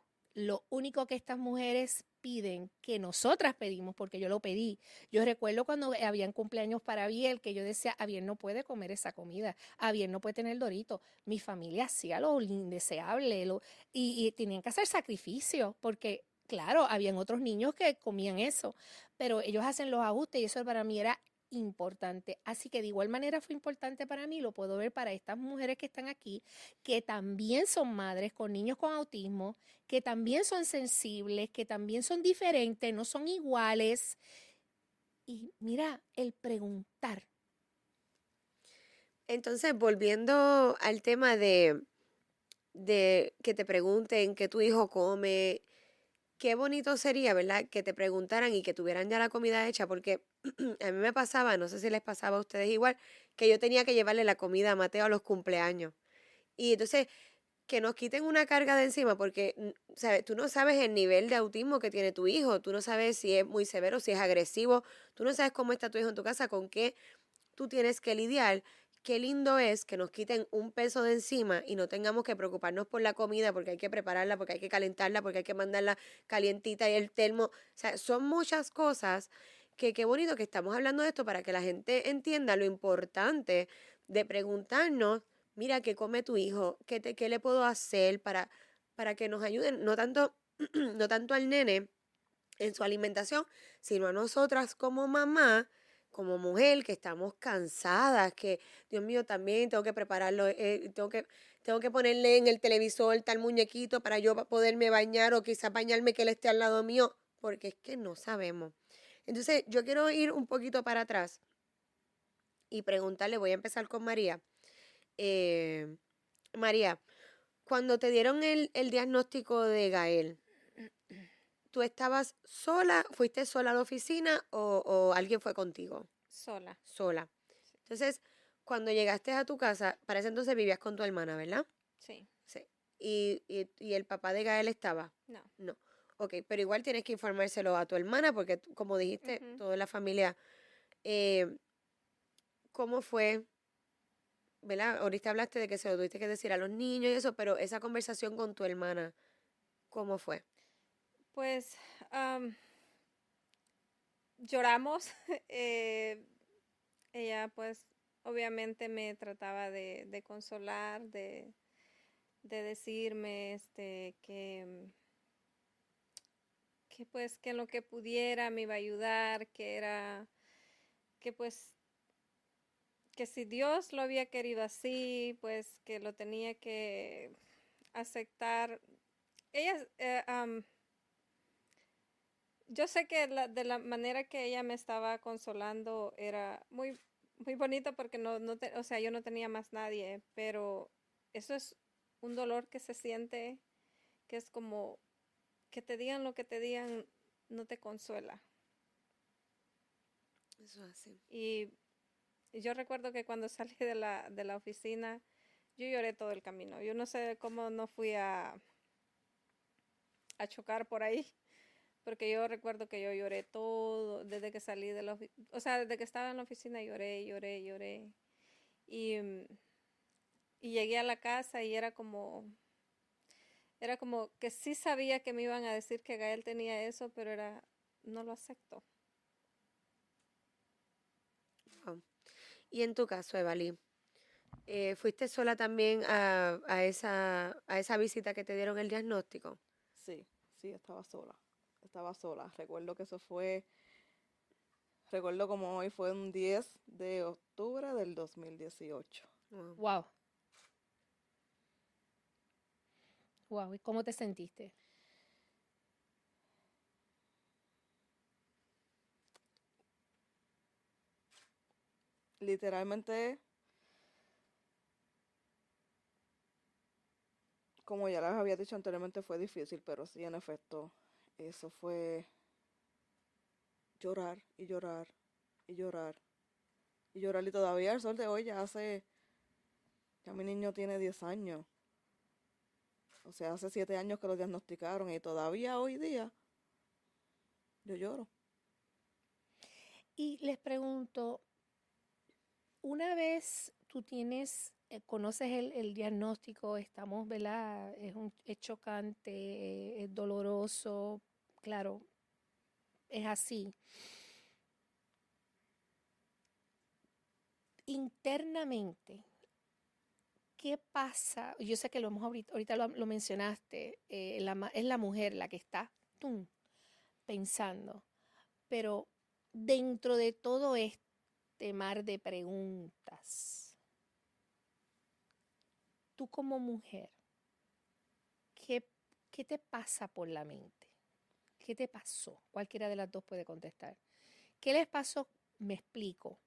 que estas mujeres piden, que nosotras pedimos, porque yo lo pedí. Yo recuerdo cuando habían cumpleaños para Abiel, que yo decía, Abiel no puede comer esa comida, Abiel no puede tener Dorito. Mi familia hacía lo indeseable y tenían que hacer sacrificios, porque claro, habían otros niños que comían eso, pero ellos hacen los ajustes y eso para mí era importante. Así que de igual manera fue importante para mí, lo puedo ver para estas mujeres que están aquí, que también son madres con niños con autismo, que también son sensibles, que también son diferentes, no son iguales. Y mira, el preguntar. Entonces, volviendo al tema de que te pregunten qué tu hijo come, qué bonito sería, ¿verdad? Que te preguntaran y que tuvieran ya la comida hecha, porque a mí me pasaba, no sé si les pasaba a ustedes igual, que yo tenía que llevarle la comida a Mateo a los cumpleaños. Y entonces, que nos quiten una carga de encima, porque ¿sabes? Tú no sabes el nivel de autismo que tiene tu hijo, tú no sabes si es muy severo, si es agresivo, tú no sabes cómo está tu hijo en tu casa, con qué tú tienes que lidiar. Qué lindo es que nos quiten un peso de encima y no tengamos que preocuparnos por la comida porque hay que prepararla, porque hay que calentarla, porque hay que mandarla calientita y el termo. O sea, son muchas cosas que qué bonito que estamos hablando de esto para que la gente entienda lo importante de preguntarnos, mira, ¿qué come tu hijo? ¿Qué le puedo hacer para que nos ayuden? No tanto, no tanto al nene en su alimentación, sino a nosotras como mamá, como mujer, que estamos cansadas, que, Dios mío, también tengo que prepararlo, tengo que ponerle en el televisor tal muñequito para yo poderme bañar o quizás bañarme que él esté al lado mío, porque es que no sabemos. Entonces, yo quiero ir un poquito para atrás y preguntarle, voy a empezar con María. Eh, María, cuando te dieron el diagnóstico de Gael, ¿tú estabas sola, fuiste sola a la oficina o alguien fue contigo? Sola. Sola. Entonces, cuando llegaste a tu casa, para ese entonces vivías con tu hermana, ¿verdad? Sí. Sí. ¿Y el papá de Gael estaba? No. No. Ok, pero igual tienes que informárselo a tu hermana porque, como dijiste, Ujú. toda la familia, eh, ¿cómo fue? ¿Verdad? Ahorita hablaste de que se lo tuviste que decir a los niños y eso, pero esa conversación con tu hermana, ¿cómo fue? Pues lloramos. eh, ella pues obviamente me trataba de consolar, de decirme que pues que en lo que pudiera me iba a ayudar, que era que pues que si Dios lo había querido así, pues que lo tenía que aceptar. Ella, yo sé que de la manera que ella me estaba consolando era muy, muy bonito porque o sea, yo no tenía más nadie, pero eso es un dolor que se siente, que es como que te digan lo que te digan, no te consuela. Eso así. Y yo recuerdo que cuando salí de la oficina, yo lloré todo el camino. Yo no sé cómo no fui a chocar por ahí, porque yo recuerdo que yo lloré todo desde que salí de la oficina, o sea, desde que estaba en la oficina lloré, lloré, lloré. Y, y llegué a la casa y era como que sí sabía que me iban a decir que Gael tenía eso, pero no lo acepto. Wow. Y en tu caso, Evalí, ¿fuiste sola también a esa visita que te dieron el diagnóstico? Sí, sí, estaba sola. Estaba sola. Recuerdo que eso fue, recuerdo como hoy fue un 10 de octubre del 2018. Wow. Wow. Wow. ¿Y cómo te sentiste? Literalmente como ya les había dicho anteriormente, fue difícil, pero sí, en efecto, eso fue llorar y llorar y llorar y llorar. Y todavía al sol de hoy ya mi niño tiene 10 años. O sea, hace 7 años que lo diagnosticaron y todavía hoy día yo lloro. Y les pregunto, una vez tú conoces el diagnóstico, estamos, ¿verdad? Es chocante, es doloroso, claro, es así. Internamente, ¿qué pasa? Yo sé que lo hemos ahorita lo mencionaste, es la mujer la que está ¡tum! Pensando, pero dentro de todo este mar de preguntas, tú como mujer, ¿qué, qué te pasa por la mente? ¿Qué te pasó? Cualquiera de las dos puede contestar. ¿Qué les pasó? Me explico.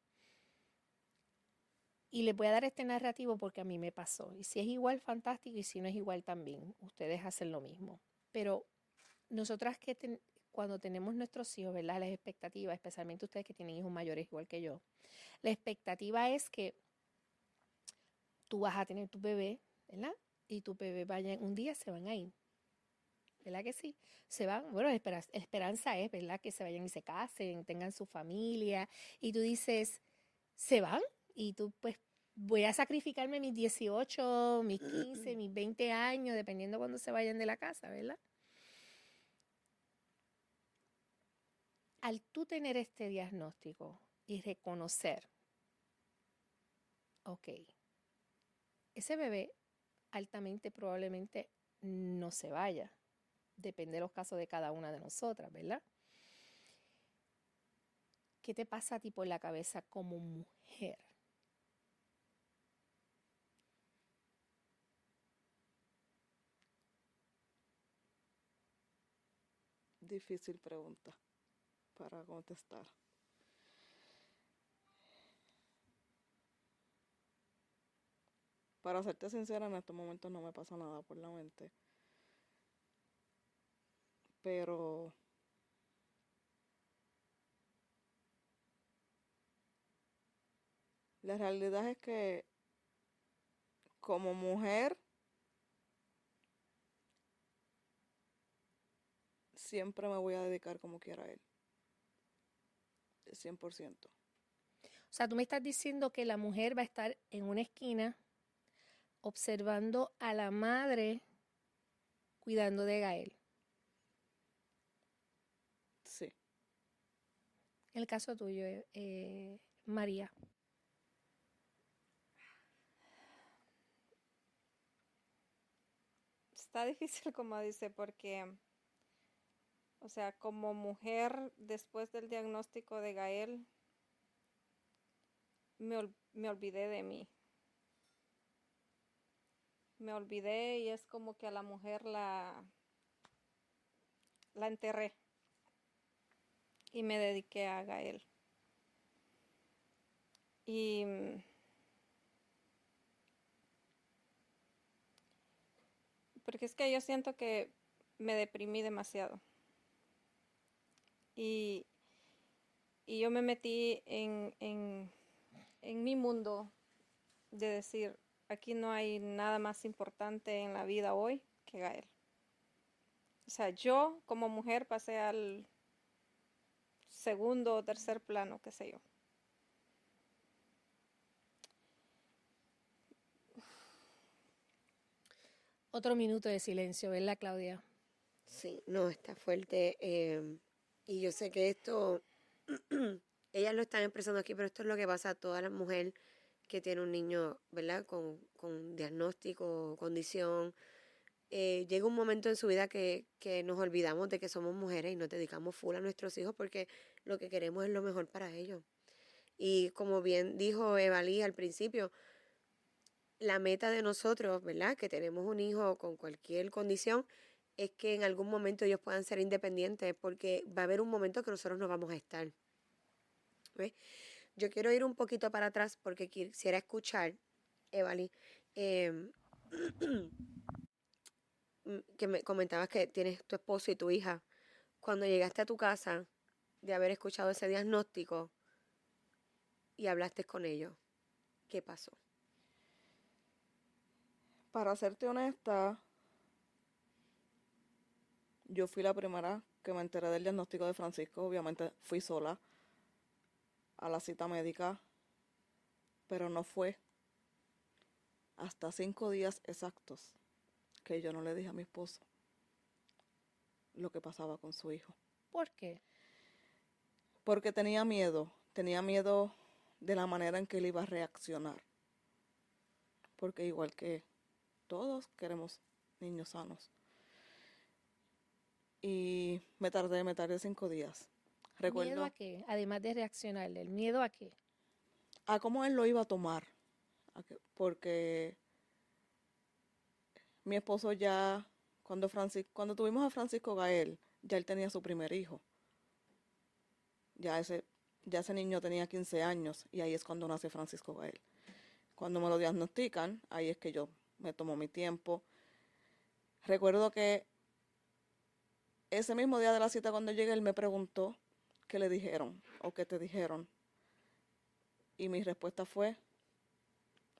Y les voy a dar este narrativo porque a mí me pasó. Y si es igual, fantástico. Y si no es igual, también. Ustedes hacen lo mismo. Pero nosotras cuando tenemos nuestros hijos, ¿verdad? Las expectativas, especialmente ustedes que tienen hijos mayores igual que yo, la expectativa es que tú vas a tener tu bebé, ¿verdad? Y tu bebé un día se van a ir. ¿Verdad que sí? Se van, bueno, la esperanza es, ¿verdad? Que se vayan y se casen, tengan su familia. Y tú dices, ¿se van? Y tú, pues, voy a sacrificarme mis 18, mis 15, mis 20 años, dependiendo cuando se vayan de la casa, ¿verdad? Al tú tener este diagnóstico y reconocer, ok, ese bebé altamente probablemente no se vaya. Depende de los casos de cada una de nosotras, ¿verdad? ¿Qué te pasa a ti por la cabeza como mujer? Difícil pregunta para contestar. Para serte sincera, en estos momentos no me pasa nada por la mente. Pero la realidad es que como mujer siempre me voy a dedicar como quiera a él. 100%. O sea, tú me estás diciendo que la mujer va a estar en una esquina observando a la madre cuidando de Gael. Sí. En el caso tuyo, María. Está difícil, como dice, porque, o sea, como mujer, después del diagnóstico de Gael, me olvidé de mí. Me olvidé y es como que a la mujer la enterré y me dediqué a Gael. Y porque es que yo siento que me deprimí demasiado. Y, y yo me metí en mi mundo de decir, aquí no hay nada más importante en la vida hoy que Gael. O sea, yo como mujer pasé al segundo o tercer plano, qué sé yo. Otro minuto de silencio, ¿verdad, Claudia? Sí, no, está fuerte. Y yo sé que esto, ellas lo están expresando aquí, pero esto es lo que pasa a toda la mujer que tiene un niño, ¿verdad? Con diagnóstico, condición. Llega un momento en su vida que nos olvidamos de que somos mujeres y nos dedicamos full a nuestros hijos porque lo que queremos es lo mejor para ellos. Y como bien dijo Evalí al principio, la meta de nosotros, ¿verdad? Que tenemos un hijo con cualquier condición, es que en algún momento ellos puedan ser independientes, porque va a haber un momento que nosotros no vamos a estar. ¿Ves? Yo quiero ir un poquito para atrás porque quisiera escuchar, Evali, que me comentabas que tienes tu esposo y tu hija. Cuando llegaste a tu casa de haber escuchado ese diagnóstico y hablaste con ellos, ¿qué pasó? Para serte honesta, yo fui la primera que me enteré del diagnóstico de Francisco. Obviamente fui sola a la cita médica, pero no fue hasta 5 días exactos que yo no le dije a mi esposo lo que pasaba con su hijo. ¿Por qué? Porque tenía miedo de la manera en que él iba a reaccionar. Porque igual que todos queremos niños sanos. Y me tardé 5 días. ¿Miedo Recuerdo a qué? Además de reaccionarle, ¿el miedo a qué? a cómo él lo iba a tomar. Porque mi esposo ya, cuando tuvimos a Francisco Gael, ya él tenía su primer hijo. Ya ese niño tenía 15 años y ahí es cuando nace Francisco Gael. Cuando me lo diagnostican, ahí es que yo me tomo mi tiempo. Recuerdo que ese mismo día de la cita cuando llegué, él me preguntó qué le dijeron o qué te dijeron. Y mi respuesta fue,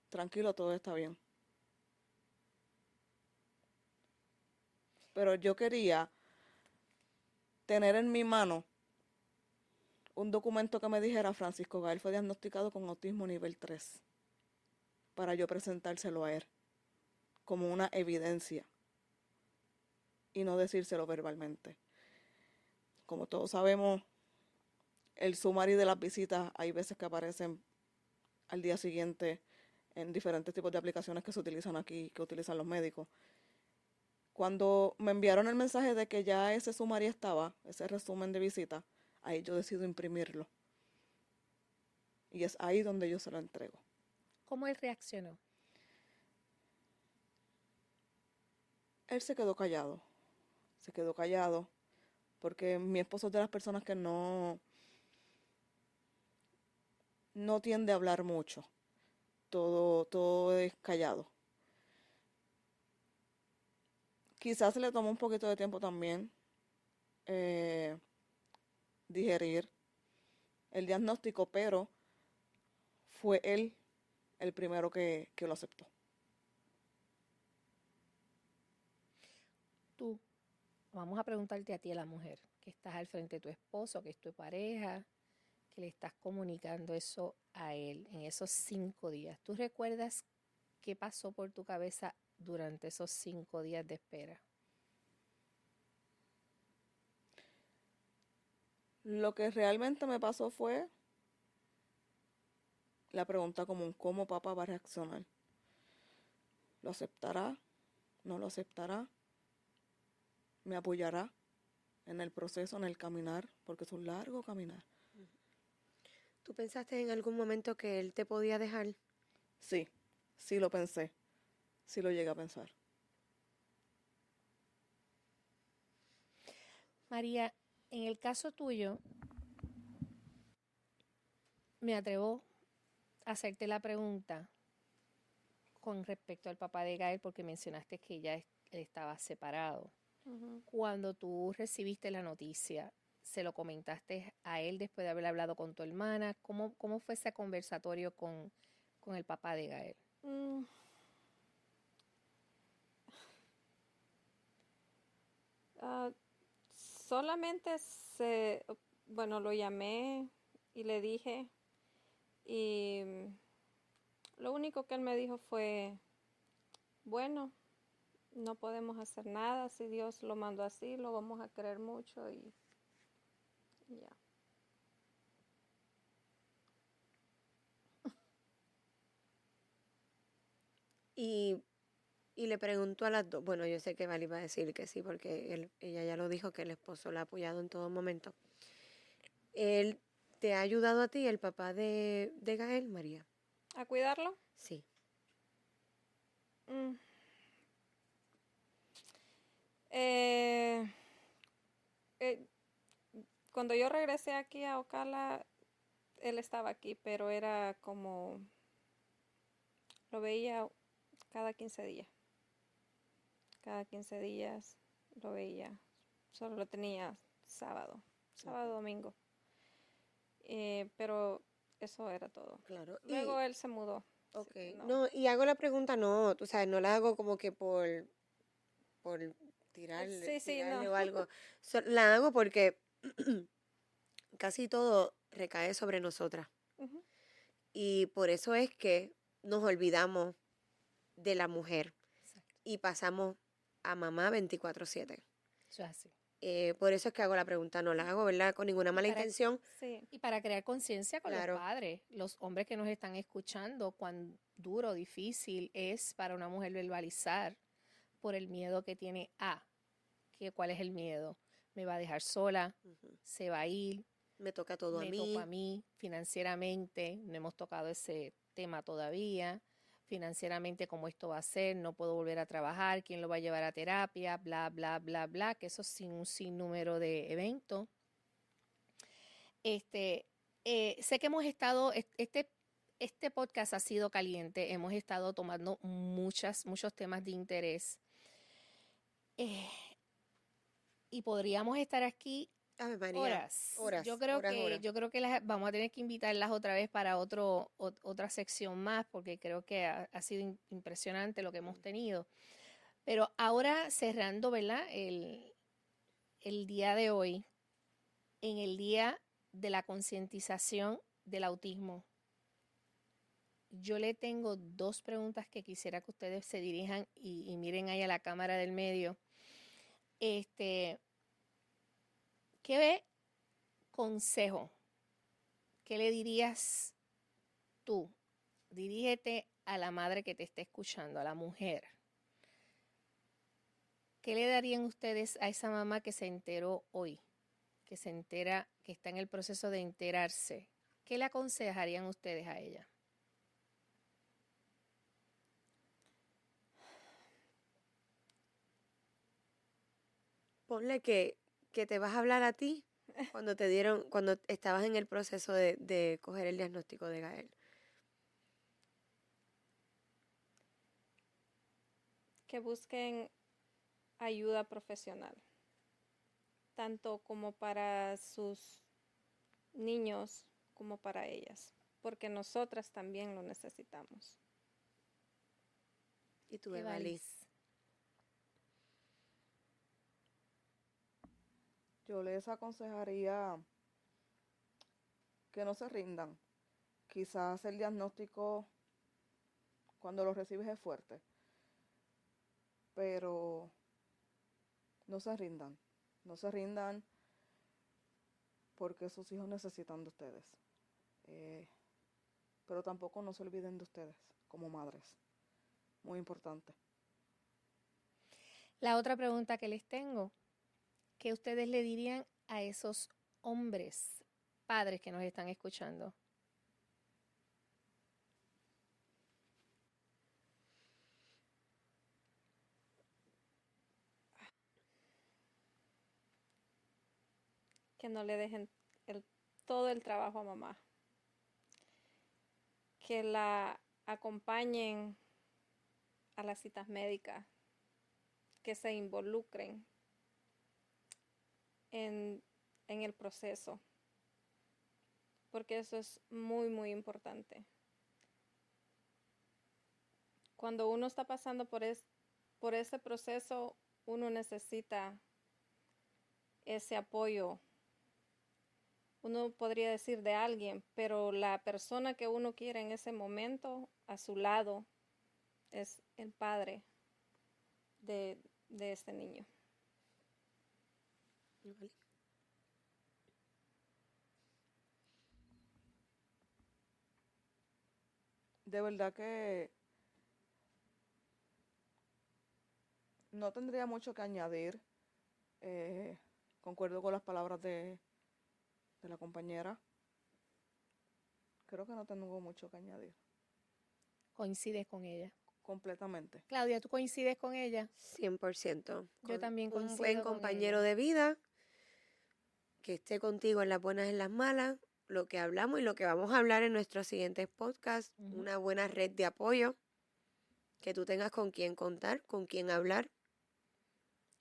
tranquilo, todo está bien. Pero yo quería tener en mi mano un documento que me dijera Francisco Gael fue diagnosticado con autismo nivel 3 para yo presentárselo a él como una evidencia y no decírselo verbalmente. Como todos sabemos, el sumario de las visitas hay veces que aparecen al día siguiente en diferentes tipos de aplicaciones que se utilizan aquí, que utilizan los médicos. Cuando me enviaron el mensaje de que ya ese sumario estaba, ese resumen de visita, ahí yo decido imprimirlo. Y es ahí donde yo se lo entrego. ¿Cómo él reaccionó? Él se quedó callado, porque mi esposo es de las personas que no tiende a hablar mucho. Todo es callado. Quizás le tomó un poquito de tiempo también digerir el diagnóstico, pero fue él el primero que lo aceptó. Tú, vamos a preguntarte a ti, a la mujer, que estás al frente de tu esposo, que es tu pareja, que le estás comunicando eso a él en esos 5 días. ¿Tú recuerdas qué pasó por tu cabeza durante esos 5 días de espera? Lo que realmente me pasó fue la pregunta común, ¿cómo papá va a reaccionar? ¿Lo aceptará? ¿No lo aceptará? ¿Me apoyará en el proceso, en el caminar? Porque es un largo caminar. ¿Tú pensaste en algún momento que él te podía dejar? Sí, sí lo pensé, sí lo llegué a pensar. María, en el caso tuyo, me atrevo a hacerte la pregunta con respecto al papá de Gael, porque mencionaste que ya él estaba separado. Ujú. Cuando tú recibiste la noticia, ¿se lo comentaste a él después de haber hablado con tu hermana? ¿Cómo fue ese conversatorio con el papá de Gael? Mm, ah, solamente bueno, lo llamé y le dije, y lo único que él me dijo fue, bueno, no podemos hacer nada, si Dios lo mandó así, lo vamos a querer mucho y ya. Y, y le preguntó a las dos, bueno, yo sé que Vali va a decir que sí, porque ella ya lo dijo, que el esposo la ha apoyado en todo momento. ¿Él te ha ayudado a ti, el papá de Gael, María? ¿A cuidarlo? Sí. Mm, eh, eh, cuando yo regresé aquí a Ocala, él estaba aquí, pero era como, lo veía cada 15 días. cada 15 días lo veía. Solo lo tenía sábado, domingo. Pero eso era todo. Claro. Luego él se mudó. así Ok, que no. no, y hago la pregunta, no, tú sabes, no la hago como que por Sí, tirarle no. o algo. La hago porque casi todo recae sobre nosotras. Ujú. Y por eso es que nos olvidamos de la mujer Exacto. y pasamos a mamá 24/7. Eso es así. Por eso es que hago la pregunta, no la hago, ¿verdad? Con ninguna mala para- intención. Sí, Y para crear conciencia con Claro. los padres, los hombres que nos están escuchando, cuán duro, difícil es para una mujer verbalizar por el miedo que tiene ¿cuál es el miedo? Me va a dejar sola, Ujú. se va a ir, Me toca todo a me toca mí. a mí financieramente, no hemos tocado ese tema todavía, financieramente cómo esto va a ser, no puedo volver a trabajar, quién lo va a llevar a terapia, bla, bla, bla, bla, que eso sin un sinnúmero de eventos. Sé que hemos estado, este podcast ha sido caliente, hemos estado tomando muchos temas de interés eh, y podríamos estar aquí Ave María, horas. horas, Yo creo horas, que, horas. yo creo que vamos a tener que invitarlas otra vez para otra sección más, porque creo que ha sido impresionante lo que hemos tenido. Pero ahora cerrando, ¿verdad? El día de hoy, en el día de la concientización del autismo, yo le tengo dos preguntas que quisiera que ustedes se dirijan y miren ahí a la cámara del medio. ¿Qué consejo? ¿Qué le dirías tú? Dirígete a la madre que te esté escuchando, a la mujer. ¿Qué le darían ustedes a esa mamá que se enteró hoy? Que se entera, que está en el proceso de enterarse. ¿Qué le aconsejarían ustedes a ella? Ponle que te vas a hablar a ti cuando estabas en el proceso de coger el diagnóstico de Gael. que busquen ayuda profesional, tanto como para sus niños como para ellas, porque nosotras también lo necesitamos. Y tú, ¿Qué Evalis. valís? Yo les aconsejaría que no se rindan. Quizás el diagnóstico cuando lo recibes es fuerte, pero no se rindan. No se rindan porque sus hijos necesitan de ustedes. Pero tampoco no se olviden de ustedes como madres. Muy importante. La otra pregunta que les tengo, ¿qué ustedes le dirían a esos hombres, padres que nos están escuchando? Que no le dejen todo el trabajo a mamá, que la acompañen a las citas médicas, que se involucren en el proceso, porque eso es muy, muy importante. Cuando uno está pasando por ese proceso, uno necesita ese apoyo. Uno podría decir de alguien, pero la persona que uno quiere en ese momento a su lado es el padre de este niño. De verdad que no tendría mucho que añadir. Concuerdo con las palabras de la compañera. Creo que no tengo mucho que añadir. ¿Coincides con ella? Completamente. Claudia, ¿tú coincides con ella? 100%. Yo también Un coincido buen con compañero ella. de vida que esté contigo en las buenas y en las malas, lo que hablamos y lo que vamos a hablar en nuestros siguientes podcasts, Ujú. una buena red de apoyo, que tú tengas con quién contar, con quién hablar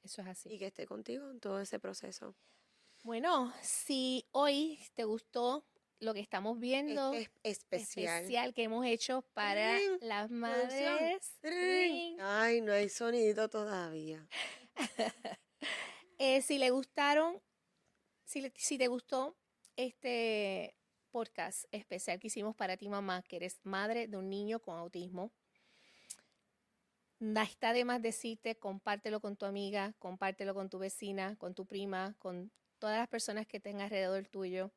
Eso es así. Y que esté contigo en todo ese proceso. Bueno, si hoy te gustó lo que estamos viendo, Este es especial. especial que hemos hecho para Trin, las producción. madres. Trin. Ay, no hay sonidito todavía. Si le gustaron, si te gustó este podcast especial que hicimos para ti, mamá, que eres madre de un niño con autismo, está de más decirte, compártelo con tu amiga, compártelo con tu vecina, con tu prima, con todas las personas que tengan alrededor tuyo.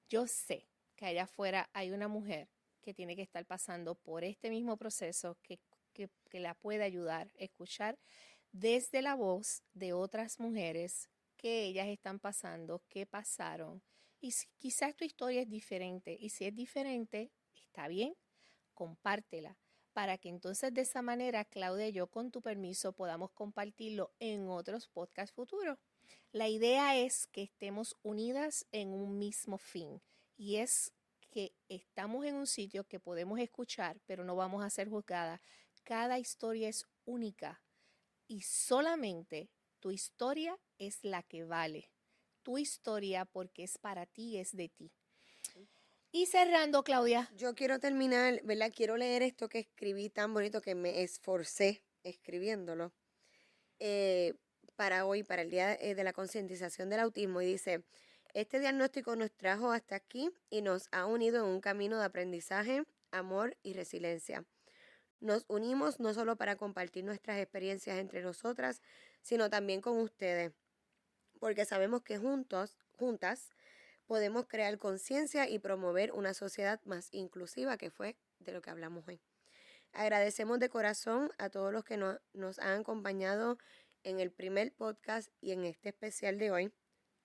Yo sé que allá afuera hay una mujer que tiene que estar pasando por este mismo proceso que la puede ayudar a escuchar desde la voz de otras mujeres que ellas están pasando, que pasaron. Y si quizás tu historia es diferente, y si es diferente, está bien, compártela, para que entonces de esa manera, Claudia y yo, con tu permiso, podamos compartirlo en otros podcasts futuros. La idea es que estemos unidas en un mismo fin, y es que estamos en un sitio que podemos escuchar, pero no vamos a ser juzgadas. Cada historia es única y solamente tu historia es la que vale. Tu historia, porque es para ti, es de ti. Y cerrando, Claudia. Yo quiero terminar, ¿verdad? Quiero leer esto que escribí tan bonito que me esforcé escribiéndolo para hoy, para el Día de la Concientización del Autismo. Y dice, este diagnóstico nos trajo hasta aquí y nos ha unido en un camino de aprendizaje, amor y resiliencia. Nos unimos no solo para compartir nuestras experiencias entre nosotras, sino también con ustedes, porque sabemos que juntas, podemos crear conciencia y promover una sociedad más inclusiva, que fue de lo que hablamos hoy. Agradecemos de corazón a todos los que nos han acompañado en el primer podcast y en este especial de hoy,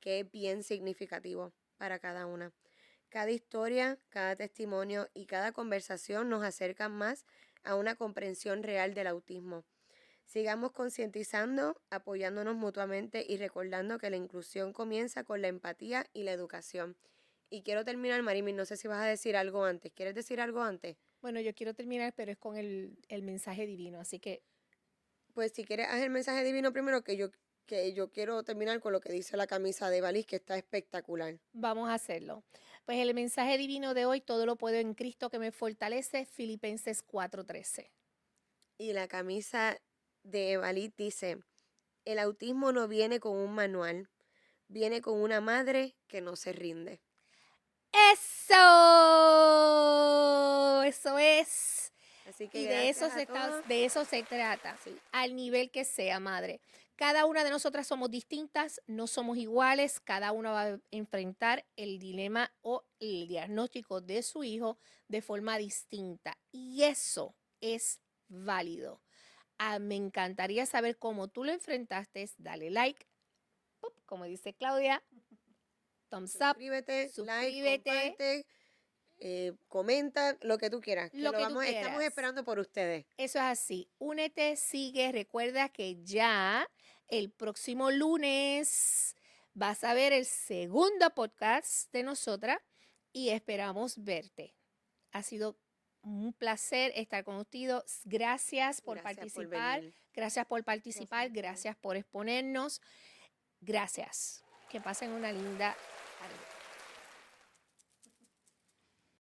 que es bien significativo para cada una. Cada historia, cada testimonio y cada conversación nos acercan más a una comprensión real del autismo. Sigamos concientizando, apoyándonos mutuamente y recordando que la inclusión comienza con la empatía y la educación. Y quiero terminar, Marimil, no sé si vas a decir algo antes. ¿Quieres decir algo antes? Bueno, yo quiero terminar, pero es con el mensaje divino, así que Pues si quieres, haz el mensaje divino primero, que yo quiero terminar con lo que dice la camisa de Balis, que está espectacular. vamos a hacerlo. Pues el mensaje divino de hoy, todo lo puedo en Cristo que me fortalece, Filipenses 4:13. Y la camisa de Balis dice, el autismo no viene con un manual, viene con una madre que no se rinde. Eso es. Así que Y de eso, gracias a todos. de eso se trata, Sí. al nivel que sea, madre. Cada una de nosotras somos distintas, no somos iguales, cada una va a enfrentar el dilema o el diagnóstico de su hijo de forma distinta. Y eso es válido. Me encantaría saber cómo tú lo enfrentaste. Dale like, ¡pup! Como dice Claudia, thumbs up, Suscríbete, like, suscríbete. comparte, comenta, lo que tú quieras. Lo que tú Estamos quieras. esperando por ustedes. Eso es así. Únete, sigue. Recuerda que ya el próximo lunes vas a ver el segundo podcast de nosotras y esperamos verte. Ha sido un placer estar con ustedes. Gracias por participar. venir. Gracias por participar. Gracias a ti. Gracias por exponernos. Gracias. Que pasen una linda